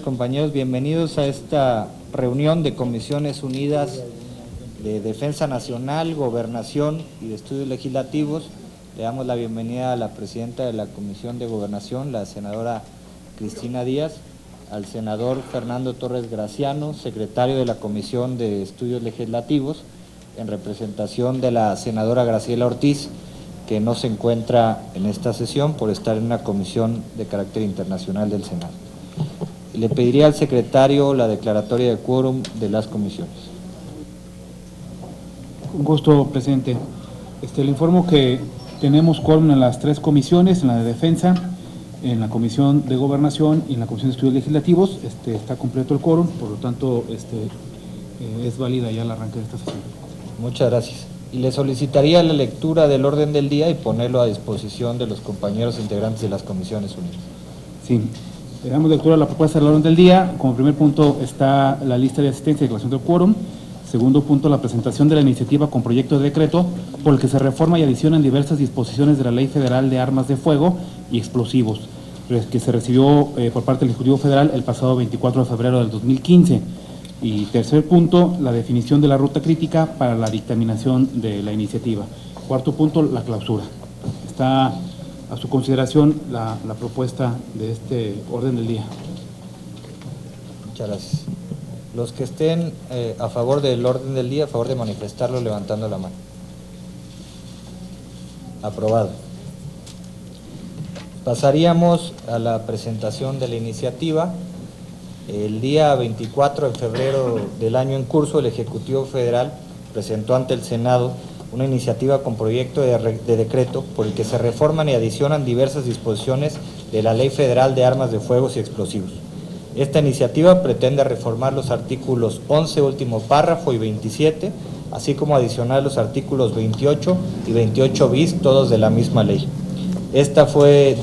compañeros, bienvenidos a esta reunión de Comisiones Unidas de Defensa Nacional, Gobernación y de Estudios Legislativos. Le damos la bienvenida a la presidenta de la Comisión de Gobernación, la senadora Cristina Díaz, al senador Fernando Torres Graciano, secretario de la Comisión de Estudios Legislativos, en representación de la senadora Graciela Ortiz, que no se encuentra en esta sesión por estar en una comisión de carácter internacional del Senado. Le pediría al secretario la declaratoria de quórum de las comisiones. Con gusto, presidente. Le informo que tenemos quórum en las tres comisiones, en la de Defensa, en la Comisión de Gobernación y en la Comisión de Estudios Legislativos. Está completo el quórum, por lo tanto es válida ya el arranque de esta sesión. Muchas gracias. Y le solicitaría la lectura del orden del día y ponerlo a disposición de los compañeros integrantes de las comisiones unidas. Sí, le damos lectura a la propuesta del orden del día. Como primer punto está la lista de asistencia y declaración del quórum. Segundo punto, la presentación de la iniciativa con proyecto de decreto por el que se reforma y adicionan diversas disposiciones de la Ley Federal de Armas de Fuego y Explosivos, que se recibió por parte del Ejecutivo Federal el pasado 24 de febrero del 2015. Y tercer punto, la definición de la ruta crítica para la dictaminación de la iniciativa. Cuarto punto, la clausura. Está a su consideración la propuesta de este orden del día. Muchas gracias. Los que estén a favor del orden del día, a favor de manifestarlo levantando la mano. Aprobado. Pasaríamos a la presentación de la iniciativa. El día 24 de febrero del año en curso, el Ejecutivo Federal presentó ante el Senado una iniciativa con proyecto de decreto por el que se reforman y adicionan diversas disposiciones de la Ley Federal de Armas de Fuego y Explosivos. Esta iniciativa pretende reformar los artículos 11, último párrafo, y 27, así como adicionar los artículos 28 y 28 bis, todos de la misma ley. Esta fue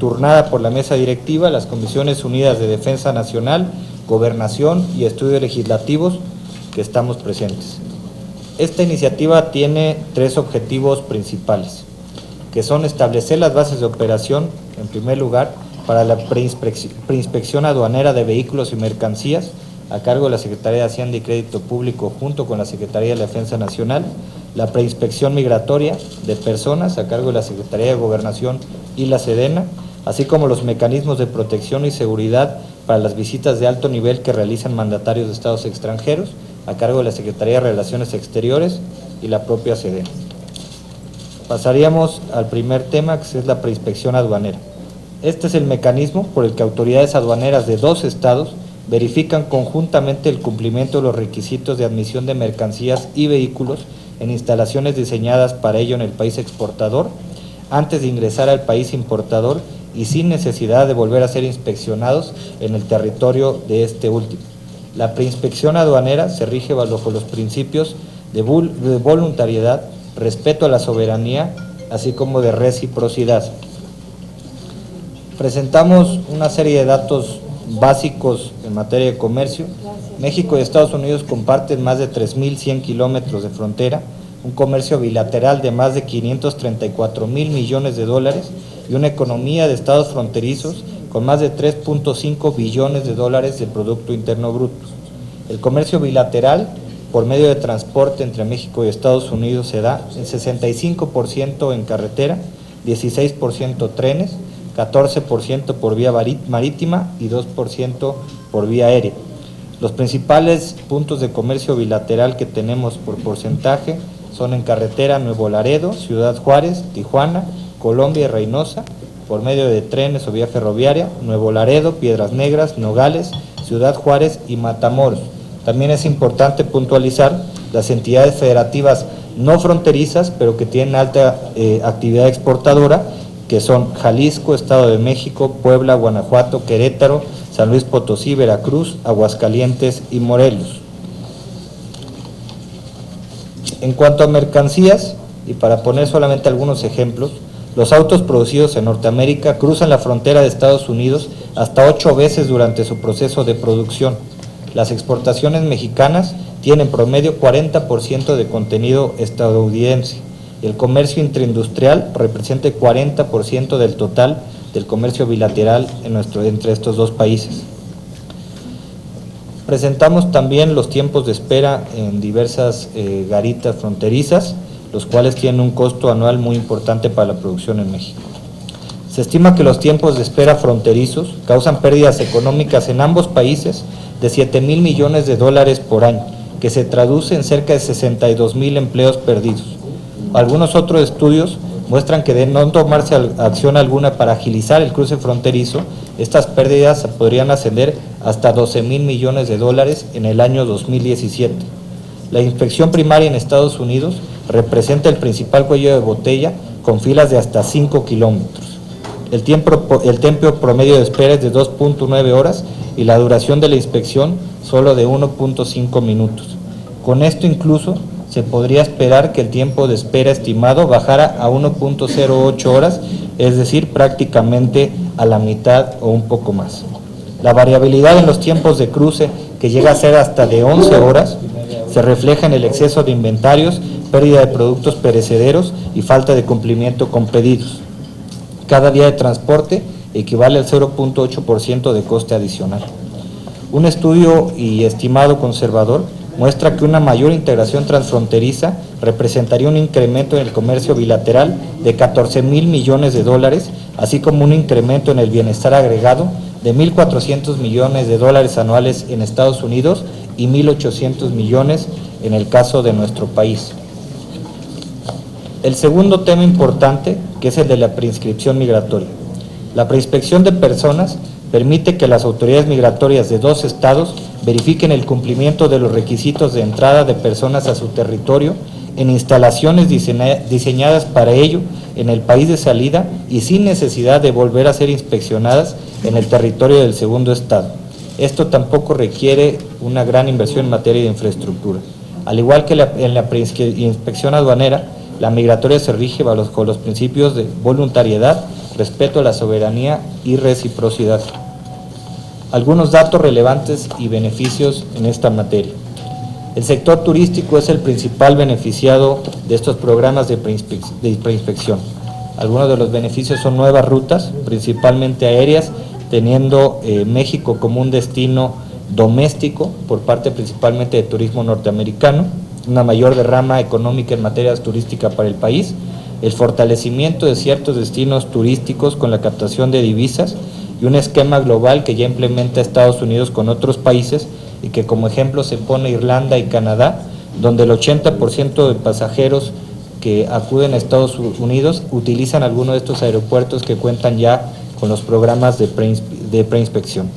turnada por la mesa directiva, las Comisiones Unidas de Defensa Nacional, Gobernación y Estudios Legislativos, que estamos presentes. Esta iniciativa tiene tres objetivos principales, que son establecer las bases de operación, en primer lugar, para la preinspección aduanera de vehículos y mercancías, a cargo de la Secretaría de Hacienda y Crédito Público junto con la Secretaría de la Defensa Nacional, la preinspección migratoria de personas, a cargo de la Secretaría de Gobernación y la Sedena, así como los mecanismos de protección y seguridad para las visitas de alto nivel que realizan mandatarios de estados extranjeros, a cargo de la Secretaría de Relaciones Exteriores y la propia Sedena. Pasaríamos al primer tema, que es la preinspección aduanera. Este es el mecanismo por el que autoridades aduaneras de dos estados verifican conjuntamente el cumplimiento de los requisitos de admisión de mercancías y vehículos en instalaciones diseñadas para ello en el país exportador, antes de ingresar al país importador y sin necesidad de volver a ser inspeccionados en el territorio de este último. La preinspección aduanera se rige bajo los principios de voluntariedad, respeto a la soberanía, así como de reciprocidad. Presentamos una serie de datos básicos en materia de comercio. México y Estados Unidos comparten más de 3.100 kilómetros de frontera, un comercio bilateral de más de 534,000 millones de dólares y una economía de estados fronterizos con más de 3.5 billones de dólares de Producto Interno Bruto. El comercio bilateral por medio de transporte entre México y Estados Unidos se da en 65% en carretera, 16% trenes, 14% por vía marítima y 2% por vía aérea. Los principales puntos de comercio bilateral que tenemos por porcentaje son en carretera Nuevo Laredo, Ciudad Juárez, Tijuana, Colombia y Reynosa, por medio de trenes o vía ferroviaria, Nuevo Laredo, Piedras Negras, Nogales, Ciudad Juárez y Matamoros. También es importante puntualizar las entidades federativas no fronterizas, pero que tienen alta actividad exportadora, que son Jalisco, Estado de México, Puebla, Guanajuato, Querétaro, San Luis Potosí, Veracruz, Aguascalientes y Morelos. En cuanto a mercancías, y para poner solamente algunos ejemplos, los autos producidos en Norteamérica cruzan la frontera de Estados Unidos hasta 8 veces durante su proceso de producción. Las exportaciones mexicanas tienen en promedio 40% de contenido estadounidense. El comercio interindustrial representa el 40% del total del comercio bilateral entre estos dos países. Presentamos también los tiempos de espera en diversas garitas fronterizas, los cuales tienen un costo anual muy importante para la producción en México. Se estima que los tiempos de espera fronterizos causan pérdidas económicas en ambos países de 7,000 millones de dólares por año, que se traduce en cerca de 62,000 empleos perdidos. Algunos otros estudios muestran que de no tomarse acción alguna para agilizar el cruce fronterizo, estas pérdidas podrían ascender hasta 12,000 millones de dólares en el año 2017. La inspección primaria en Estados Unidos representa el principal cuello de botella con filas de hasta 5 kilómetros. El tiempo promedio de espera es de 2.9 horas y la duración de la inspección solo de 1.5 minutos. Con esto incluso se podría esperar que el tiempo de espera estimado bajara a 1.08 horas, es decir, prácticamente a la mitad o un poco más. La variabilidad en los tiempos de cruce, que llega a ser hasta de 11 horas, se refleja en el exceso de inventarios, pérdida de productos perecederos y falta de cumplimiento con pedidos. Cada día de transporte equivale al 0.8% de coste adicional. Un estudio y estimado conservador muestra que una mayor integración transfronteriza representaría un incremento en el comercio bilateral de 14,000 millones de dólares, así como un incremento en el bienestar agregado de 1.400 millones de dólares anuales en Estados Unidos y 1.800 millones en el caso de nuestro país. El segundo tema importante, que es el de la preinscripción migratoria. La preinspección de personas permite que las autoridades migratorias de 2 estados verifiquen el cumplimiento de los requisitos de entrada de personas a su territorio en instalaciones diseñadas para ello en el país de salida y sin necesidad de volver a ser inspeccionadas en el territorio del segundo estado. Esto tampoco requiere una gran inversión en materia de infraestructura. Al igual que en la inspección aduanera, la migratoria se rige bajo los principios de voluntariedad, respeto a la soberanía y reciprocidad. Algunos datos relevantes y beneficios en esta materia. El sector turístico es el principal beneficiado de estos programas de preinspección. Algunos de los beneficios son nuevas rutas, principalmente aéreas, teniendo México como un destino doméstico por parte principalmente de turismo norteamericano, una mayor derrama económica en materia turística para el país, el fortalecimiento de ciertos destinos turísticos con la captación de divisas y un esquema global que ya implementa Estados Unidos con otros países y que como ejemplo se pone Irlanda y Canadá, donde el 80% de pasajeros que acuden a Estados Unidos utilizan alguno de estos aeropuertos que cuentan ya con los programas de preinspección.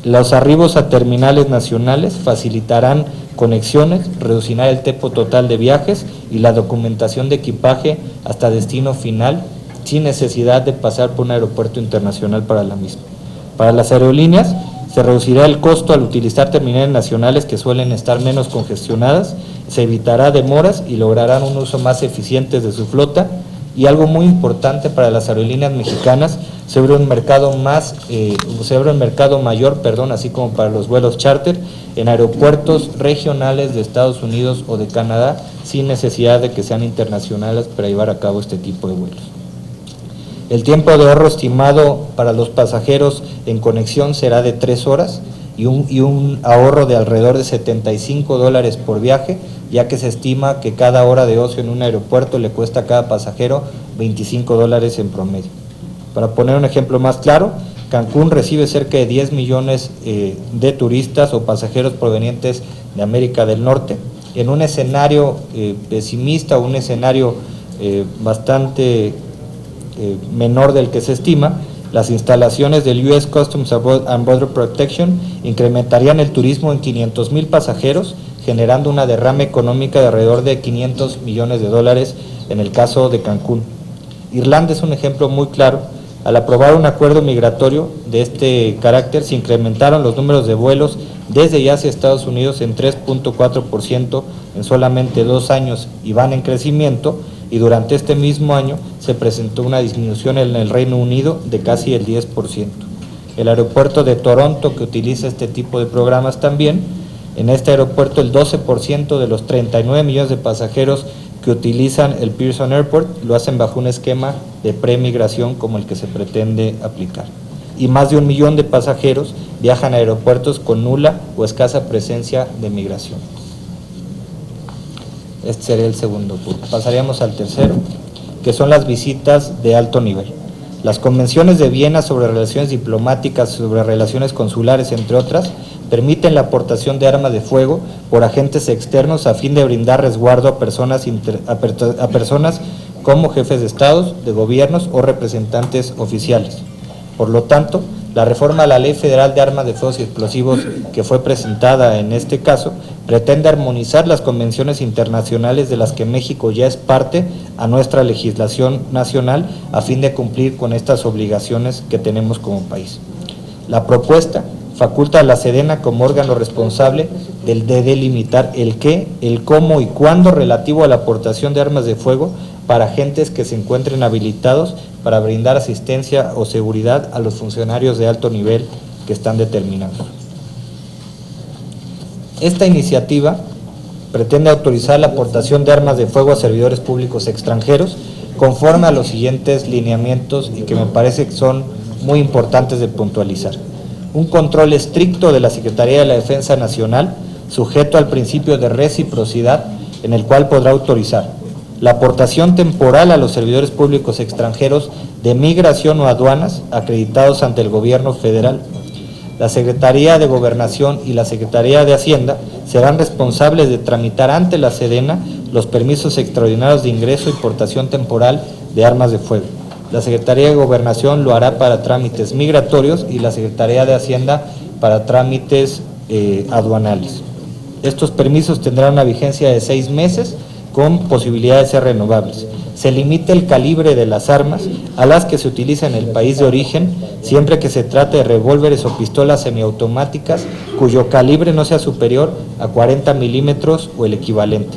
Los arribos a terminales nacionales facilitarán conexiones, reducirá el tiempo total de viajes y la documentación de equipaje hasta destino final sin necesidad de pasar por un aeropuerto internacional para la misma. Para las aerolíneas se reducirá el costo al utilizar terminales nacionales que suelen estar menos congestionadas, se evitará demoras y lograrán un uso más eficiente de su flota. Y algo muy importante para las aerolíneas mexicanas, se abre un mercado mayor, así como para los vuelos charter en aeropuertos regionales de Estados Unidos o de Canadá, sin necesidad de que sean internacionales para llevar a cabo este tipo de vuelos. El tiempo de ahorro estimado para los pasajeros en conexión será de 3 horas y un ahorro de alrededor de $75 por viaje, ya que se estima que cada hora de ocio en un aeropuerto le cuesta a cada pasajero $25 en promedio. Para poner un ejemplo más claro, Cancún recibe cerca de 10 millones de turistas o pasajeros provenientes de América del Norte. En un escenario pesimista o un escenario bastante menor del que se estima, las instalaciones del US Customs and Border Protection incrementarían el turismo en 500,000 pasajeros, generando una derrama económica de alrededor de $500 millones en el caso de Cancún. Irlanda es un ejemplo muy claro. Al aprobar un acuerdo migratorio de este carácter, se incrementaron los números de vuelos desde y hacia Estados Unidos en 3.4% en solamente 2 años y van en crecimiento, y durante este mismo año se presentó una disminución en el Reino Unido de casi el 10%. El aeropuerto de Toronto, que utiliza este tipo de programas también, en este aeropuerto el 12% de los 39 millones de pasajeros que utilizan el Pearson Airport lo hacen bajo un esquema de premigración como el que se pretende aplicar. y más de 1 millón de pasajeros viajan a aeropuertos con nula o escasa presencia de migración. Este sería el segundo punto. Pasaríamos al tercero, que son las visitas de alto nivel. Las convenciones de Viena sobre relaciones diplomáticas, sobre relaciones consulares, entre otras, permiten la aportación de armas de fuego por agentes externos a fin de brindar resguardo a personas como jefes de estados, de gobiernos o representantes oficiales. Por lo tanto, la reforma a la Ley Federal de Armas de Fuego y Explosivos que fue presentada en este caso pretende armonizar las convenciones internacionales de las que México ya es parte a nuestra legislación nacional a fin de cumplir con estas obligaciones que tenemos como país. La propuesta faculta a la Sedena como órgano responsable de delimitar el qué, el cómo y cuándo relativo a la aportación de armas de fuego para agentes que se encuentren habilitados para brindar asistencia o seguridad a los funcionarios de alto nivel que están determinados. Esta iniciativa pretende autorizar la aportación de armas de fuego a servidores públicos extranjeros conforme a los siguientes lineamientos y que me parece que son muy importantes de puntualizar. Un control estricto de la Secretaría de la Defensa Nacional, sujeto al principio de reciprocidad, en el cual podrá autorizar la aportación temporal a los servidores públicos extranjeros de migración o aduanas acreditados ante el gobierno federal. La Secretaría de Gobernación y la Secretaría de Hacienda serán responsables de tramitar ante la Sedena los permisos extraordinarios de ingreso y portación temporal de armas de fuego. La Secretaría de Gobernación lo hará para trámites migratorios y la Secretaría de Hacienda para trámites aduanales. Estos permisos tendrán una vigencia de 6 meses con posibilidad de ser renovables. Se limita el calibre de las armas a las que se utilizan en el país de origen, siempre que se trate de revólveres o pistolas semiautomáticas cuyo calibre no sea superior a 40 milímetros o el equivalente.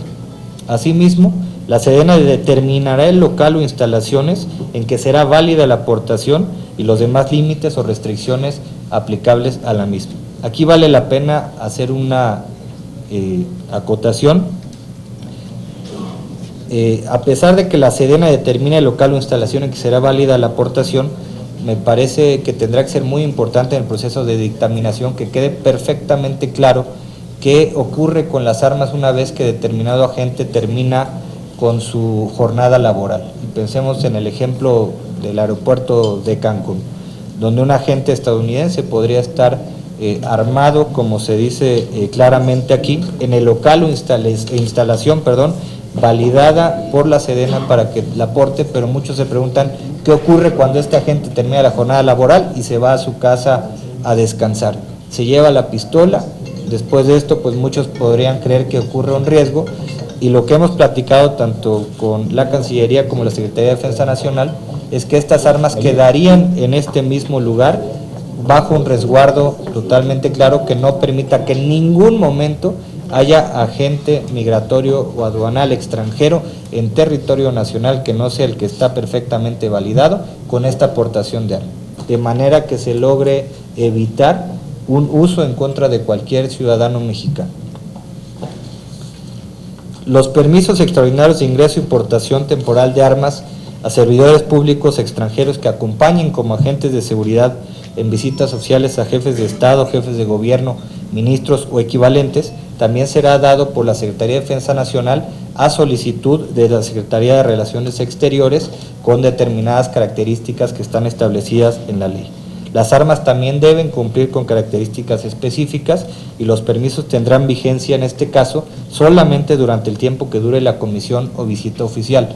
Asimismo, la Sedena determinará el local o instalaciones en que será válida la aportación y los demás límites o restricciones aplicables a la misma. Aquí vale la pena hacer una acotación. A pesar de que la Sedena determine el local o instalación en que será válida la aportación, me parece que tendrá que ser muy importante en el proceso de dictaminación que quede perfectamente claro qué ocurre con las armas una vez que determinado agente termina con su jornada laboral. Y pensemos en el ejemplo del aeropuerto de Cancún, donde un agente estadounidense podría estar armado, como se dice claramente aquí, en el local o instalación, validada por la Sedena para que la aporte, pero muchos se preguntan qué ocurre cuando este agente termina la jornada laboral y se va a su casa a descansar. Se lleva la pistola, después de esto pues muchos podrían creer que ocurre un riesgo, y lo que hemos platicado tanto con la Cancillería como la Secretaría de Defensa Nacional es que estas armas quedarían en este mismo lugar bajo un resguardo totalmente claro que no permita que en ningún momento haya agente migratorio o aduanal extranjero en territorio nacional que no sea el que está perfectamente validado con esta aportación de armas, de manera que se logre evitar un uso en contra de cualquier ciudadano mexicano. Los permisos extraordinarios de ingreso y portación temporal de armas a servidores públicos extranjeros que acompañen como agentes de seguridad en visitas oficiales a jefes de Estado, jefes de gobierno, ministros o equivalentes, también será dado por la Secretaría de Defensa Nacional a solicitud de la Secretaría de Relaciones Exteriores con determinadas características que están establecidas en la ley. Las armas también deben cumplir con características específicas y los permisos tendrán vigencia en este caso solamente durante el tiempo que dure la comisión o visita oficial.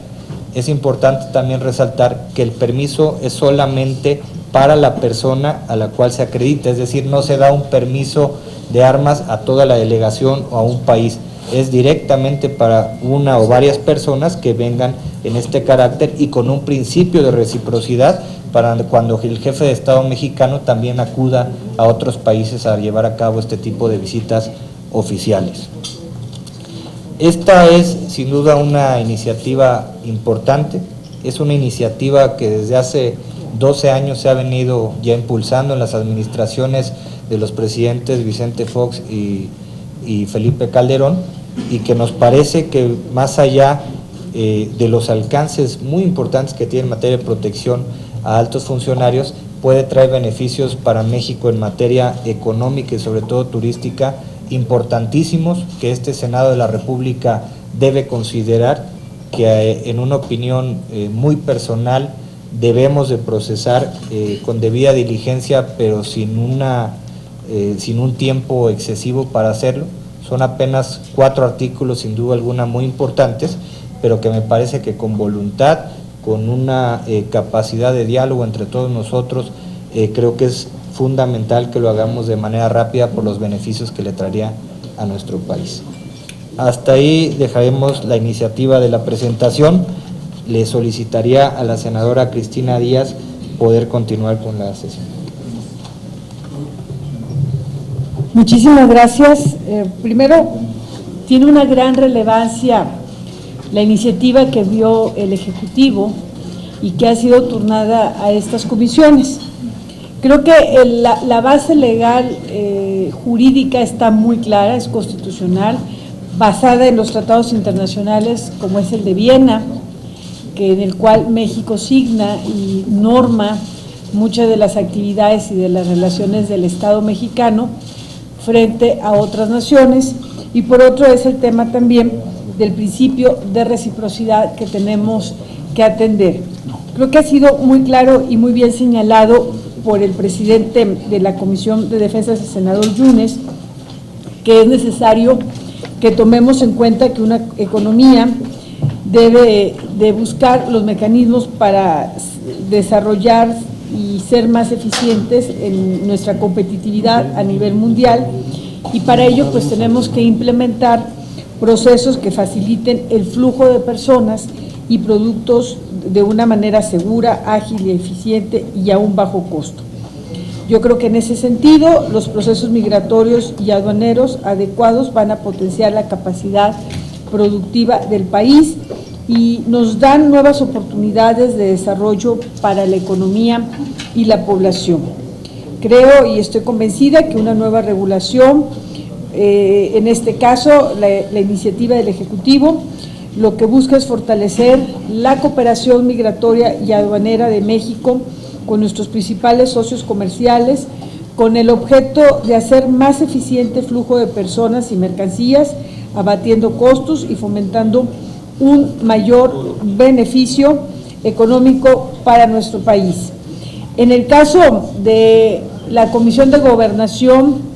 Es importante también resaltar que el permiso es solamente para la persona a la cual se acredita, es decir, no se da un permiso de armas a toda la delegación o a un país, es directamente para una o varias personas que vengan en este carácter y con un principio de reciprocidad para cuando el jefe de Estado mexicano también acuda a otros países a llevar a cabo este tipo de visitas oficiales. Esta es sin duda una iniciativa importante, es una iniciativa que desde hace 12 años se ha venido ya impulsando en las administraciones de los presidentes Vicente Fox y Felipe Calderón, y que nos parece que más allá de los alcances muy importantes que tiene en materia de protección a altos funcionarios, puede traer beneficios para México en materia económica y sobre todo turística importantísimos que este Senado de la República debe considerar, que en una opinión muy personal debemos de procesar con debida diligencia, pero sin un tiempo excesivo para hacerlo. Son apenas 4 artículos, sin duda alguna muy importantes, pero que me parece que con voluntad, con una capacidad de diálogo entre todos nosotros, creo que es fundamental que lo hagamos de manera rápida por los beneficios que le traería a nuestro país. Hasta ahí dejaremos la iniciativa de la presentación. Le solicitaría a la senadora Cristina Díaz poder continuar con la sesión. Muchísimas gracias. Primero, tiene una gran relevancia la iniciativa que vio el Ejecutivo y que ha sido turnada a estas comisiones. Creo que la base legal jurídica está muy clara, es constitucional, basada en los tratados internacionales como es el de Viena, en el cual México signa y norma muchas de las actividades y de las relaciones del Estado mexicano frente a otras naciones, y por otro es el tema también del principio de reciprocidad que tenemos que atender. Creo que ha sido muy claro y muy bien señalado por el presidente de la Comisión de Defensa, el senador Yunes, que es necesario que tomemos en cuenta que una economía debe de buscar los mecanismos para desarrollar y ser más eficientes en nuestra competitividad a nivel mundial, y para ello pues tenemos que implementar procesos que faciliten el flujo de personas y productos de una manera segura, ágil y eficiente y a un bajo costo. Yo creo que en ese sentido los procesos migratorios y aduaneros adecuados van a potenciar la capacidad productiva del país y nos dan nuevas oportunidades de desarrollo para la economía y la población. Creo y estoy convencida que una nueva regulación, en este caso la iniciativa del Ejecutivo, lo que busca es fortalecer la cooperación migratoria y aduanera de México con nuestros principales socios comerciales, con el objeto de hacer más eficiente el flujo de personas y mercancías, abatiendo costos y fomentando un mayor beneficio económico para nuestro país. En el caso de la Comisión de Gobernación,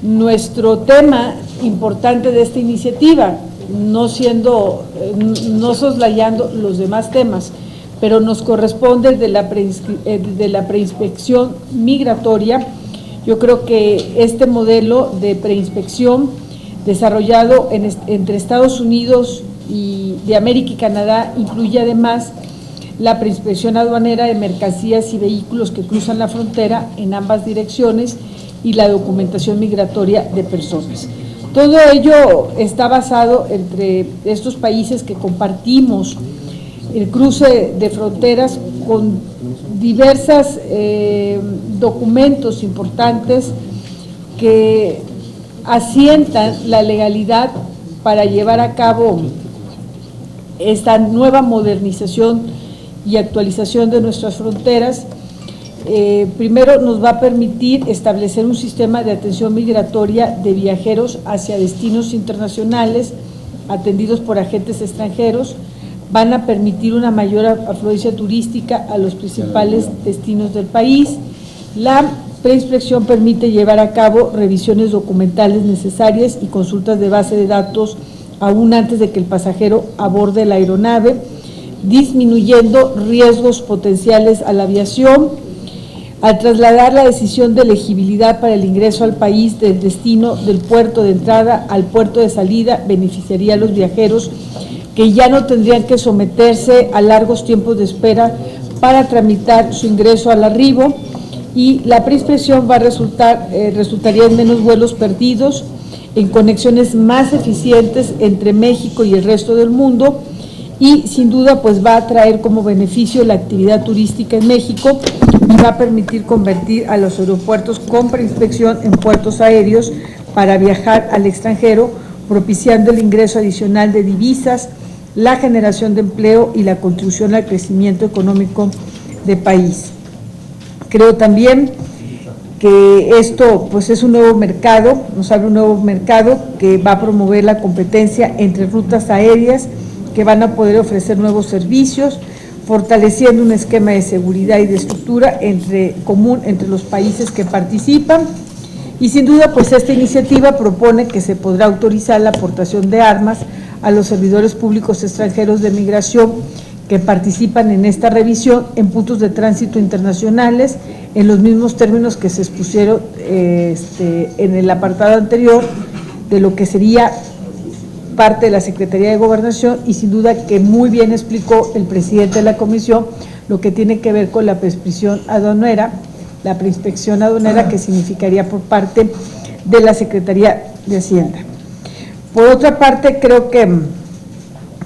nuestro tema importante de esta iniciativa, no soslayando los demás temas, pero nos corresponde de la preinspección migratoria. Yo creo que este modelo de preinspección desarrollado entre Estados Unidos y de América y Canadá incluye además la preinspección aduanera de mercancías y vehículos que cruzan la frontera en ambas direcciones y la documentación migratoria de personas. Todo ello está basado entre estos países que compartimos el cruce de fronteras con diversos documentos importantes que asientan la legalidad para llevar a cabo esta nueva modernización y actualización de nuestras fronteras. Primero nos va a permitir establecer un sistema de atención migratoria de viajeros hacia destinos internacionales atendidos por agentes extranjeros. Van a permitir una mayor afluencia turística a los principales destinos del país. La preinspección permite llevar a cabo revisiones documentales necesarias y consultas de base de datos aún antes de que el pasajero aborde la aeronave, disminuyendo riesgos potenciales a la aviación. Al trasladar la decisión de elegibilidad para el ingreso al país del destino del puerto de entrada al puerto de salida, beneficiaría a los viajeros que ya no tendrían que someterse a largos tiempos de espera para tramitar su ingreso al arribo, y la preinspección va a resultaría en menos vuelos perdidos, en conexiones más eficientes entre México y el resto del mundo, y sin duda pues va a traer como beneficio la actividad turística en México y va a permitir convertir a los aeropuertos con preinspección en puertos aéreos para viajar al extranjero, propiciando el ingreso adicional de divisas, la generación de empleo y la contribución al crecimiento económico del país. Creo también que esto pues es un nuevo mercado, nos abre un nuevo mercado que va a promover la competencia entre rutas aéreas que van a poder ofrecer nuevos servicios, fortaleciendo un esquema de seguridad y de estructura común entre los países que participan. Y sin duda, pues esta iniciativa propone que se podrá autorizar la aportación de armas a los servidores públicos extranjeros de migración que participan en esta revisión en puntos de tránsito internacionales, en los mismos términos que se expusieron en el apartado anterior de lo que sería parte de la Secretaría de Gobernación, y sin duda que muy bien explicó el presidente de la comisión lo que tiene que ver con la preinspección aduanera, que significaría por parte de la Secretaría de Hacienda. Por otra parte, creo que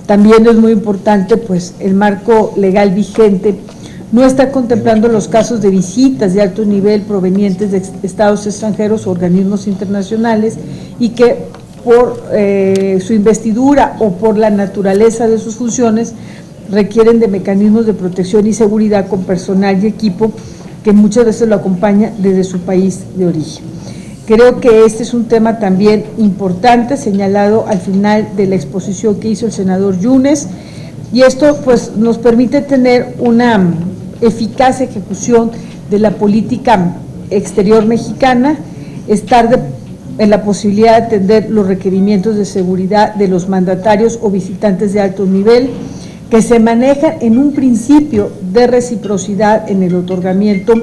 también es muy importante, pues el marco legal vigente no está contemplando los casos de visitas de alto nivel provenientes de estados extranjeros o organismos internacionales y que por su investidura o por la naturaleza de sus funciones requieren de mecanismos de protección y seguridad con personal y equipo que muchas veces lo acompaña desde su país de origen. Creo que este es un tema también importante, señalado al final de la exposición que hizo el senador Yunes, y esto pues nos permite tener una eficaz ejecución de la política exterior mexicana, estar en la posibilidad de atender los requerimientos de seguridad de los mandatarios o visitantes de alto nivel, que se manejan en un principio de reciprocidad en el otorgamiento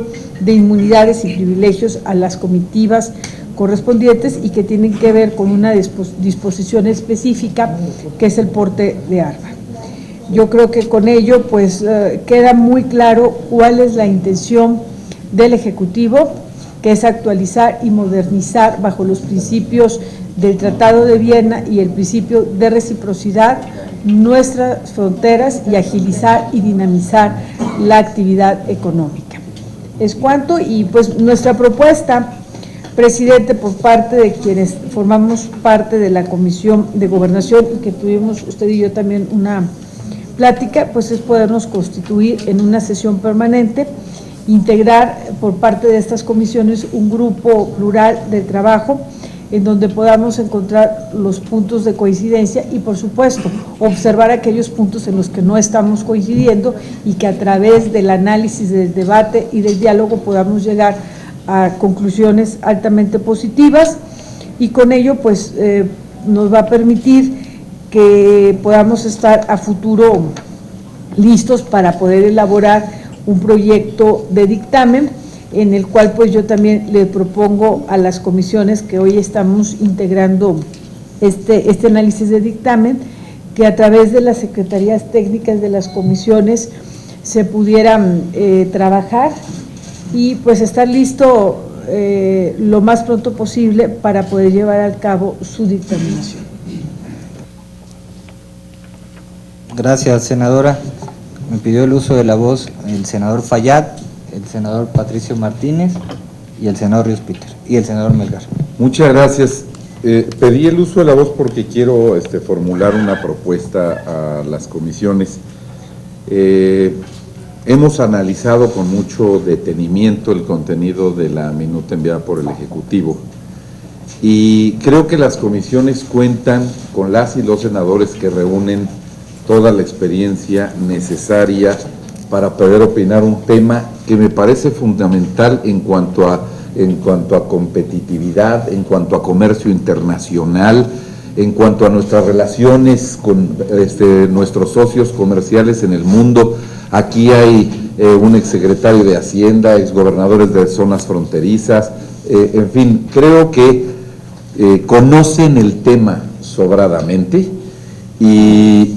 de inmunidades y privilegios a las comitivas correspondientes y que tienen que ver con una disposición específica que es el porte de arma. Yo creo que con ello pues queda muy claro cuál es la intención del Ejecutivo, que es actualizar y modernizar bajo los principios del Tratado de Viena y el principio de reciprocidad nuestras fronteras y agilizar y dinamizar la actividad económica. Es cuanto, y pues nuestra propuesta, presidente, por parte de quienes formamos parte de la Comisión de Gobernación y que tuvimos usted y yo también una plática, pues es podernos constituir en una sesión permanente, integrar por parte de estas comisiones un grupo plural de trabajo en donde podamos encontrar los puntos de coincidencia y, por supuesto, observar aquellos puntos en los que no estamos coincidiendo y que a través del análisis, del debate y del diálogo podamos llegar a conclusiones altamente positivas, y con ello pues nos va a permitir que podamos estar a futuro listos para poder elaborar un proyecto de dictamen en el cual pues yo también le propongo a las comisiones que hoy estamos integrando este análisis de dictamen, que a través de las secretarías técnicas de las comisiones se pudieran trabajar y pues estar listo lo más pronto posible para poder llevar a cabo su dictaminación. Gracias, senadora. Me pidió el uso de la voz el senador Fayad, el senador Patricio Martínez y el senador Ríos Peter y el senador Melgar. Muchas gracias. Pedí el uso de la voz porque quiero formular una propuesta a las comisiones. Hemos analizado con mucho detenimiento el contenido de la minuta enviada por el Ejecutivo y creo que las comisiones cuentan con las y los senadores que reúnen toda la experiencia necesaria para poder opinar un tema que me parece fundamental en cuanto a competitividad, en cuanto a comercio internacional, en cuanto a nuestras relaciones con nuestros socios comerciales en el mundo. Aquí hay un exsecretario de Hacienda, exgobernadores de zonas fronterizas, en fin, creo que conocen el tema sobradamente y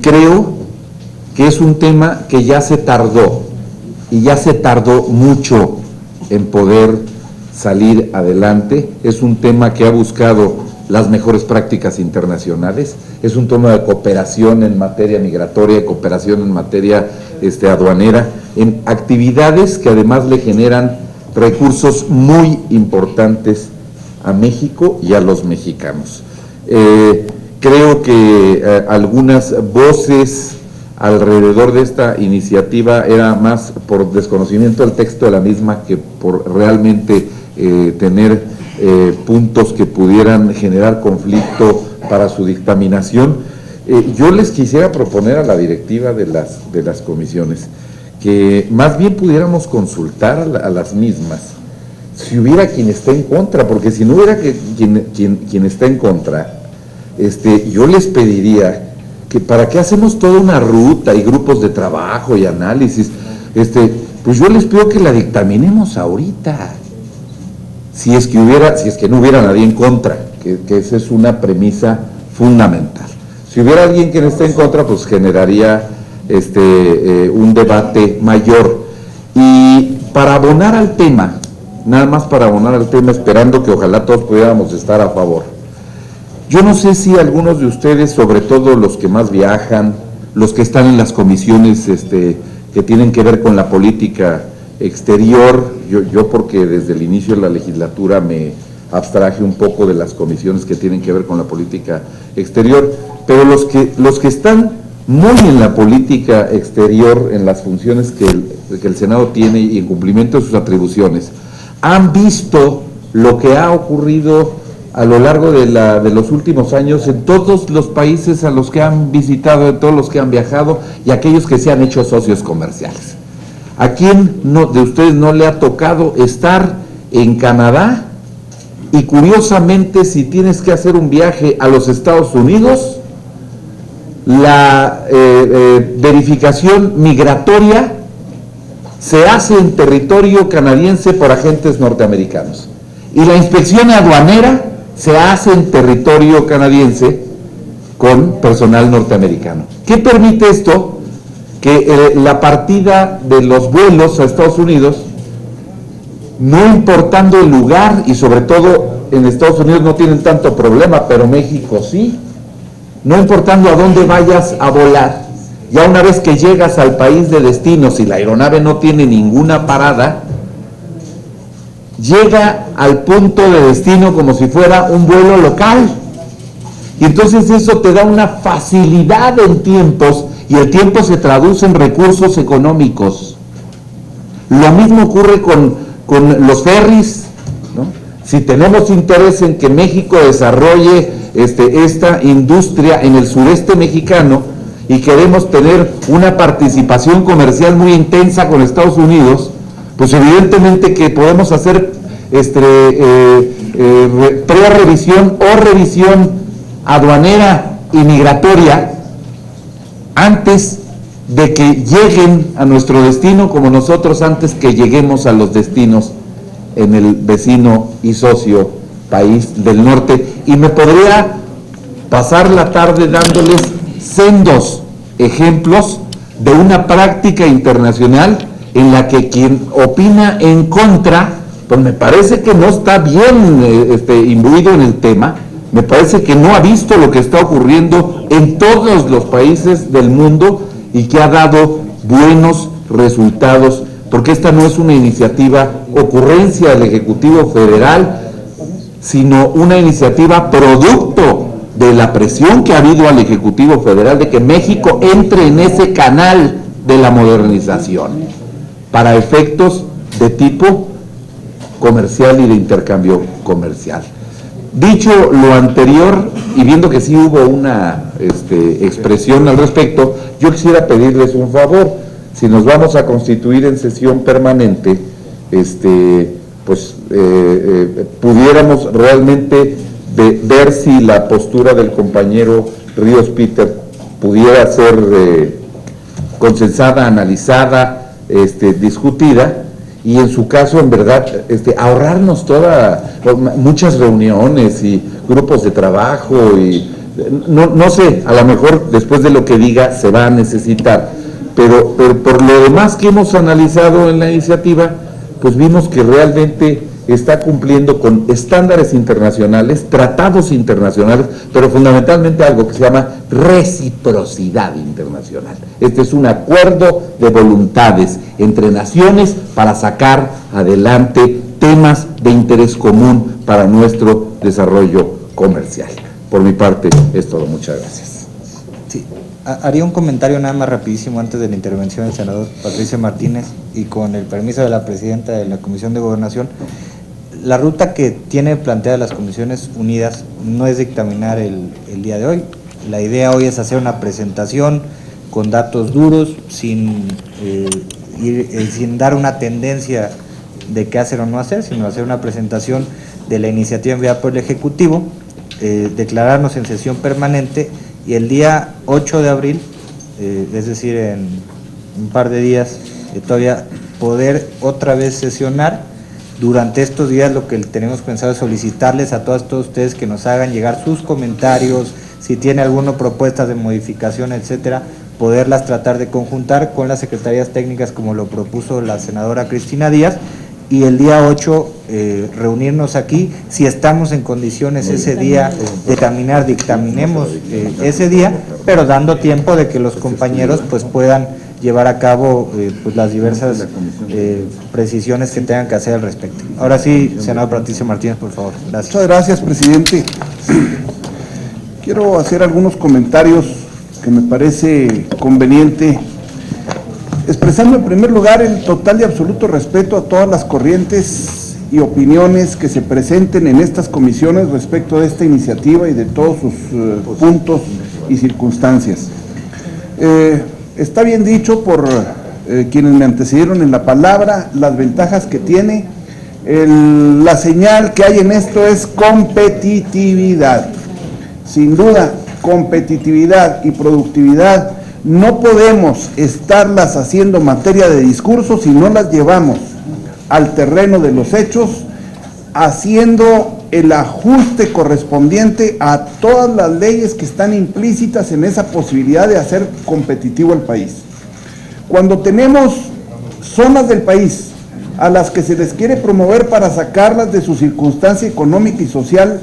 creo que es un tema que ya se tardó, y ya se tardó mucho en poder salir adelante. Es un tema que ha buscado las mejores prácticas internacionales, es un tema de cooperación en materia migratoria, cooperación en materia aduanera, en actividades que además le generan recursos muy importantes a México y a los mexicanos. Creo que algunas voces alrededor de esta iniciativa era más por desconocimiento del texto de la misma que por realmente tener puntos que pudieran generar conflicto para su dictaminación. Yo les quisiera proponer a la directiva de las comisiones que más bien pudiéramos consultar a las mismas si hubiera quien esté en contra, porque si no hubiera quien está en contra, yo les pediría que para qué hacemos toda una ruta y grupos de trabajo y análisis, pues yo les pido que la dictaminemos ahorita, si es que no hubiera nadie en contra, que esa es una premisa fundamental. Si hubiera alguien que no esté en contra, pues generaría un debate mayor. Y para abonar al tema, nada más para abonar al tema, esperando que ojalá todos pudiéramos estar a favor. Yo no sé si algunos de ustedes, sobre todo los que más viajan, los que están en las comisiones que tienen que ver con la política exterior, yo porque desde el inicio de la legislatura me abstraje un poco de las comisiones que tienen que ver con la política exterior, pero los que están muy en la política exterior, en las funciones que el Senado tiene y en cumplimiento de sus atribuciones, han visto lo que ha ocurrido a lo largo de los últimos años en todos los países a los que han visitado, en todos los que han viajado y aquellos que se han hecho socios comerciales. ¿A quién de ustedes no le ha tocado estar en Canadá? Y curiosamente, si tienes que hacer un viaje a los Estados Unidos, la verificación migratoria se hace en territorio canadiense por agentes norteamericanos y la inspección aduanera se hace en territorio canadiense con personal norteamericano. ¿Qué permite esto? Que la partida de los vuelos a Estados Unidos, no importando el lugar, y sobre todo en Estados Unidos no tienen tanto problema, pero México sí, no importando a dónde vayas a volar, ya una vez que llegas al país de destino, si la aeronave no tiene ninguna parada, llega al punto de destino como si fuera un vuelo local. Y entonces eso te da una facilidad en tiempos, y el tiempo se traduce en recursos económicos. Lo mismo ocurre con los ferries, ¿no? Si tenemos interés en que México desarrolle esta industria en el sureste mexicano y queremos tener una participación comercial muy intensa con Estados Unidos, pues evidentemente que podemos hacer pre-revisión o revisión aduanera y migratoria antes de que lleguen a nuestro destino, como nosotros antes que lleguemos a los destinos en el vecino y socio país del norte. Y me podría pasar la tarde dándoles sendos ejemplos de una práctica internacional en la que quien opina en contra, pues me parece que no está bien imbuido en el tema, me parece que no ha visto lo que está ocurriendo en todos los países del mundo y que ha dado buenos resultados, porque esta no es una iniciativa ocurrencia del Ejecutivo Federal, sino una iniciativa producto de la presión que ha habido al Ejecutivo Federal de que México entre en ese canal de la modernización para efectos de tipo comercial y de intercambio comercial. Dicho lo anterior, y viendo que sí hubo una expresión al respecto, yo quisiera pedirles un favor. Si nos vamos a constituir en sesión permanente, pudiéramos realmente ver si la postura del compañero Ríos Peter pudiera ser consensada, analizada, discutida, y en su caso, en verdad, ahorrarnos muchas reuniones y grupos de trabajo, y no sé, a lo mejor después de lo que diga se va a necesitar, pero por lo demás que hemos analizado en la iniciativa, pues vimos que realmente está cumpliendo con estándares internacionales, tratados internacionales, pero fundamentalmente algo que se llama reciprocidad internacional. Este es un acuerdo de voluntades entre naciones para sacar adelante temas de interés común para nuestro desarrollo comercial. Por mi parte es todo. Muchas gracias. Sí. Haría un comentario nada más rapidísimo antes de la intervención del senador Patricio Martínez y con el permiso de la presidenta de la Comisión de Gobernación. La ruta que tiene planteada las Comisiones Unidas no es dictaminar el día de hoy. La idea hoy es hacer una presentación con datos duros, sin dar una tendencia de qué hacer o no hacer, sino hacer una presentación de la iniciativa enviada por el Ejecutivo, declararnos en sesión permanente y el día 8 de abril, es decir, en un par de días, todavía poder otra vez sesionar. Durante estos días lo que tenemos pensado es solicitarles a todos ustedes que nos hagan llegar sus comentarios, si tiene alguna propuesta de modificación, etcétera, poderlas tratar de conjuntar con las secretarías técnicas como lo propuso la senadora Cristina Díaz, y el día 8 reunirnos aquí, si estamos en condiciones ese día de dictaminemos ese día, pero dando tiempo de que los compañeros pues puedan llevar a cabo pues las diversas precisiones que tengan que hacer al respecto. Ahora sí, senador Patricio Martínez, por favor. Gracias. Muchas gracias, presidente. Quiero hacer algunos comentarios que me parece conveniente, expresando en primer lugar el total y absoluto respeto a todas las corrientes y opiniones que se presenten en estas comisiones respecto de esta iniciativa y de todos sus puntos y circunstancias. Está bien dicho por quienes me antecedieron en la palabra, las ventajas que tiene. La señal que hay en esto es competitividad. Sin duda, competitividad y productividad no podemos estarlas haciendo materia de discurso si no las llevamos al terreno de los hechos, haciendo el ajuste correspondiente a todas las leyes que están implícitas en esa posibilidad de hacer competitivo el país. Cuando tenemos zonas del país a las que se les quiere promover para sacarlas de su circunstancia económica y social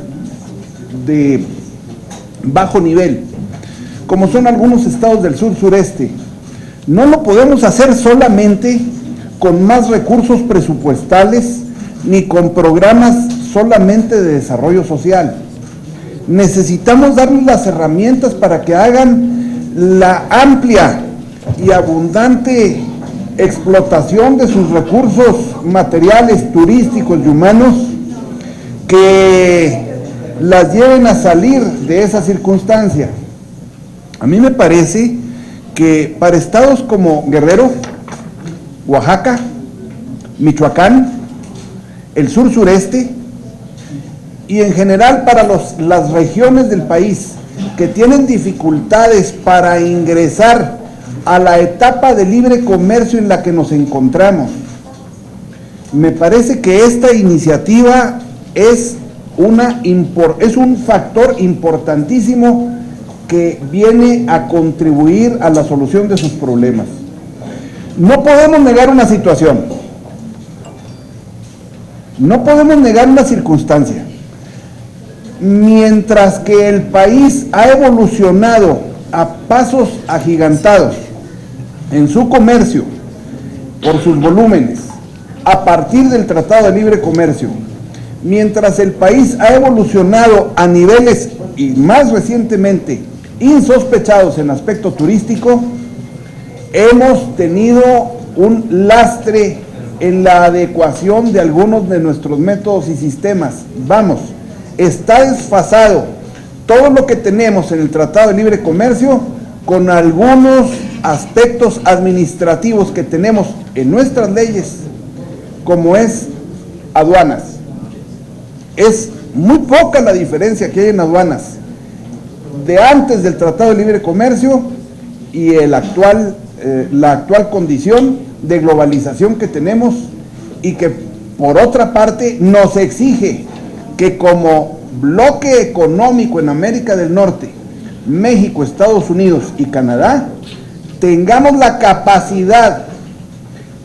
de bajo nivel, como son algunos estados del sur-sureste, no lo podemos hacer solamente con más recursos presupuestales ni con programas solamente de desarrollo social. Necesitamos darles las herramientas para que hagan la amplia y abundante explotación de sus recursos materiales, turísticos y humanos que las lleven a salir de esa circunstancia. A mí me parece que para estados como Guerrero, Oaxaca, Michoacán, el sur-sureste y en general para las regiones del país que tienen dificultades para ingresar a la etapa de libre comercio en la que nos encontramos, me parece que esta iniciativa es un factor importantísimo que viene a contribuir a la solución de sus problemas. No podemos negar una situación, no podemos negar una circunstancia. Mientras que el país ha evolucionado a pasos agigantados en su comercio por sus volúmenes a partir del Tratado de Libre Comercio, mientras el país ha evolucionado a niveles y más recientemente insospechados en aspecto turístico, hemos tenido un lastre en la adecuación de algunos de nuestros métodos y sistemas. Vamos, está desfasado todo lo que tenemos en el Tratado de Libre Comercio con algunos aspectos administrativos que tenemos en nuestras leyes, como es aduanas. Es muy poca la diferencia que hay en aduanas de antes del Tratado de Libre Comercio y la actual condición de globalización que tenemos, y que por otra parte nos exige que como bloque económico en América del Norte, México, Estados Unidos y Canadá, tengamos la capacidad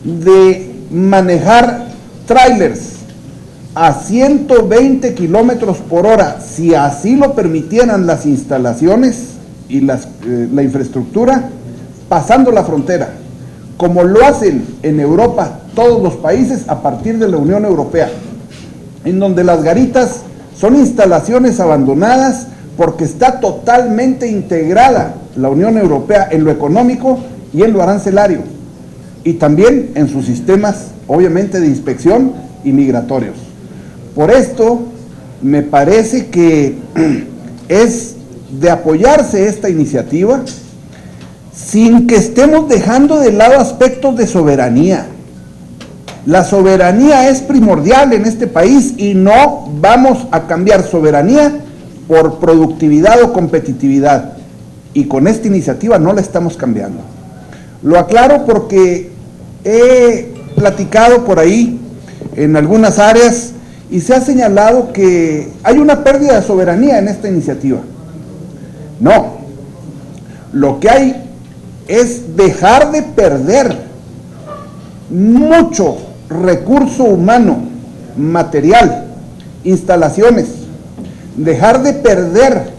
de manejar trailers a 120 kilómetros por hora, si así lo permitieran las instalaciones y la infraestructura, pasando la frontera, como lo hacen en Europa todos los países a partir de la Unión Europea, en donde las garitas son instalaciones abandonadas porque está totalmente integrada la Unión Europea en lo económico y en lo arancelario, y también en sus sistemas, obviamente, de inspección y migratorios. Por esto, me parece que es de apoyarse esta iniciativa sin que estemos dejando de lado aspectos de soberanía. La soberanía es primordial en este país y no vamos a cambiar soberanía por productividad o competitividad. Y con esta iniciativa no la estamos cambiando. Lo aclaro porque he platicado por ahí en algunas áreas y se ha señalado que hay una pérdida de soberanía en esta iniciativa. No, lo que hay es dejar de perder mucho recurso humano, material, instalaciones, dejar de perder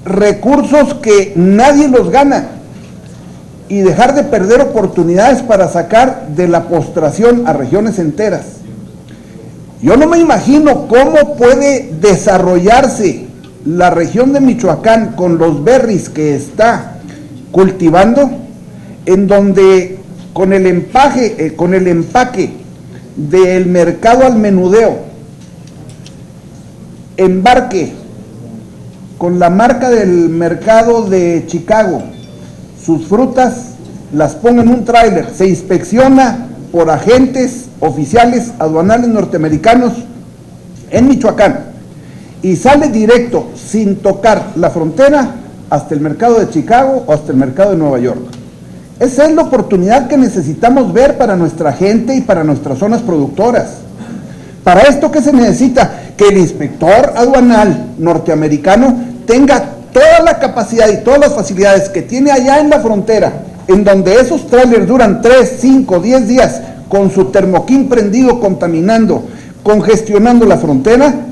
recursos que nadie los gana y dejar de perder oportunidades para sacar de la postración a regiones enteras. Yo no me imagino cómo puede desarrollarse la región de Michoacán con los berries que está cultivando, en donde con el empaque del mercado al menudeo, embarque con la marca del mercado de Chicago, sus frutas las ponga en un tráiler, se inspecciona por agentes oficiales aduanales norteamericanos en Michoacán y sale directo, sin tocar la frontera, hasta el mercado de Chicago o hasta el mercado de Nueva York. Esa es la oportunidad que necesitamos ver para nuestra gente y para nuestras zonas productoras. Para esto, ¿qué se necesita? Que el inspector aduanal norteamericano tenga toda la capacidad y todas las facilidades que tiene allá en la frontera, en donde esos trailers duran 3, 5, 10 días con su termoquín prendido, contaminando, congestionando la frontera,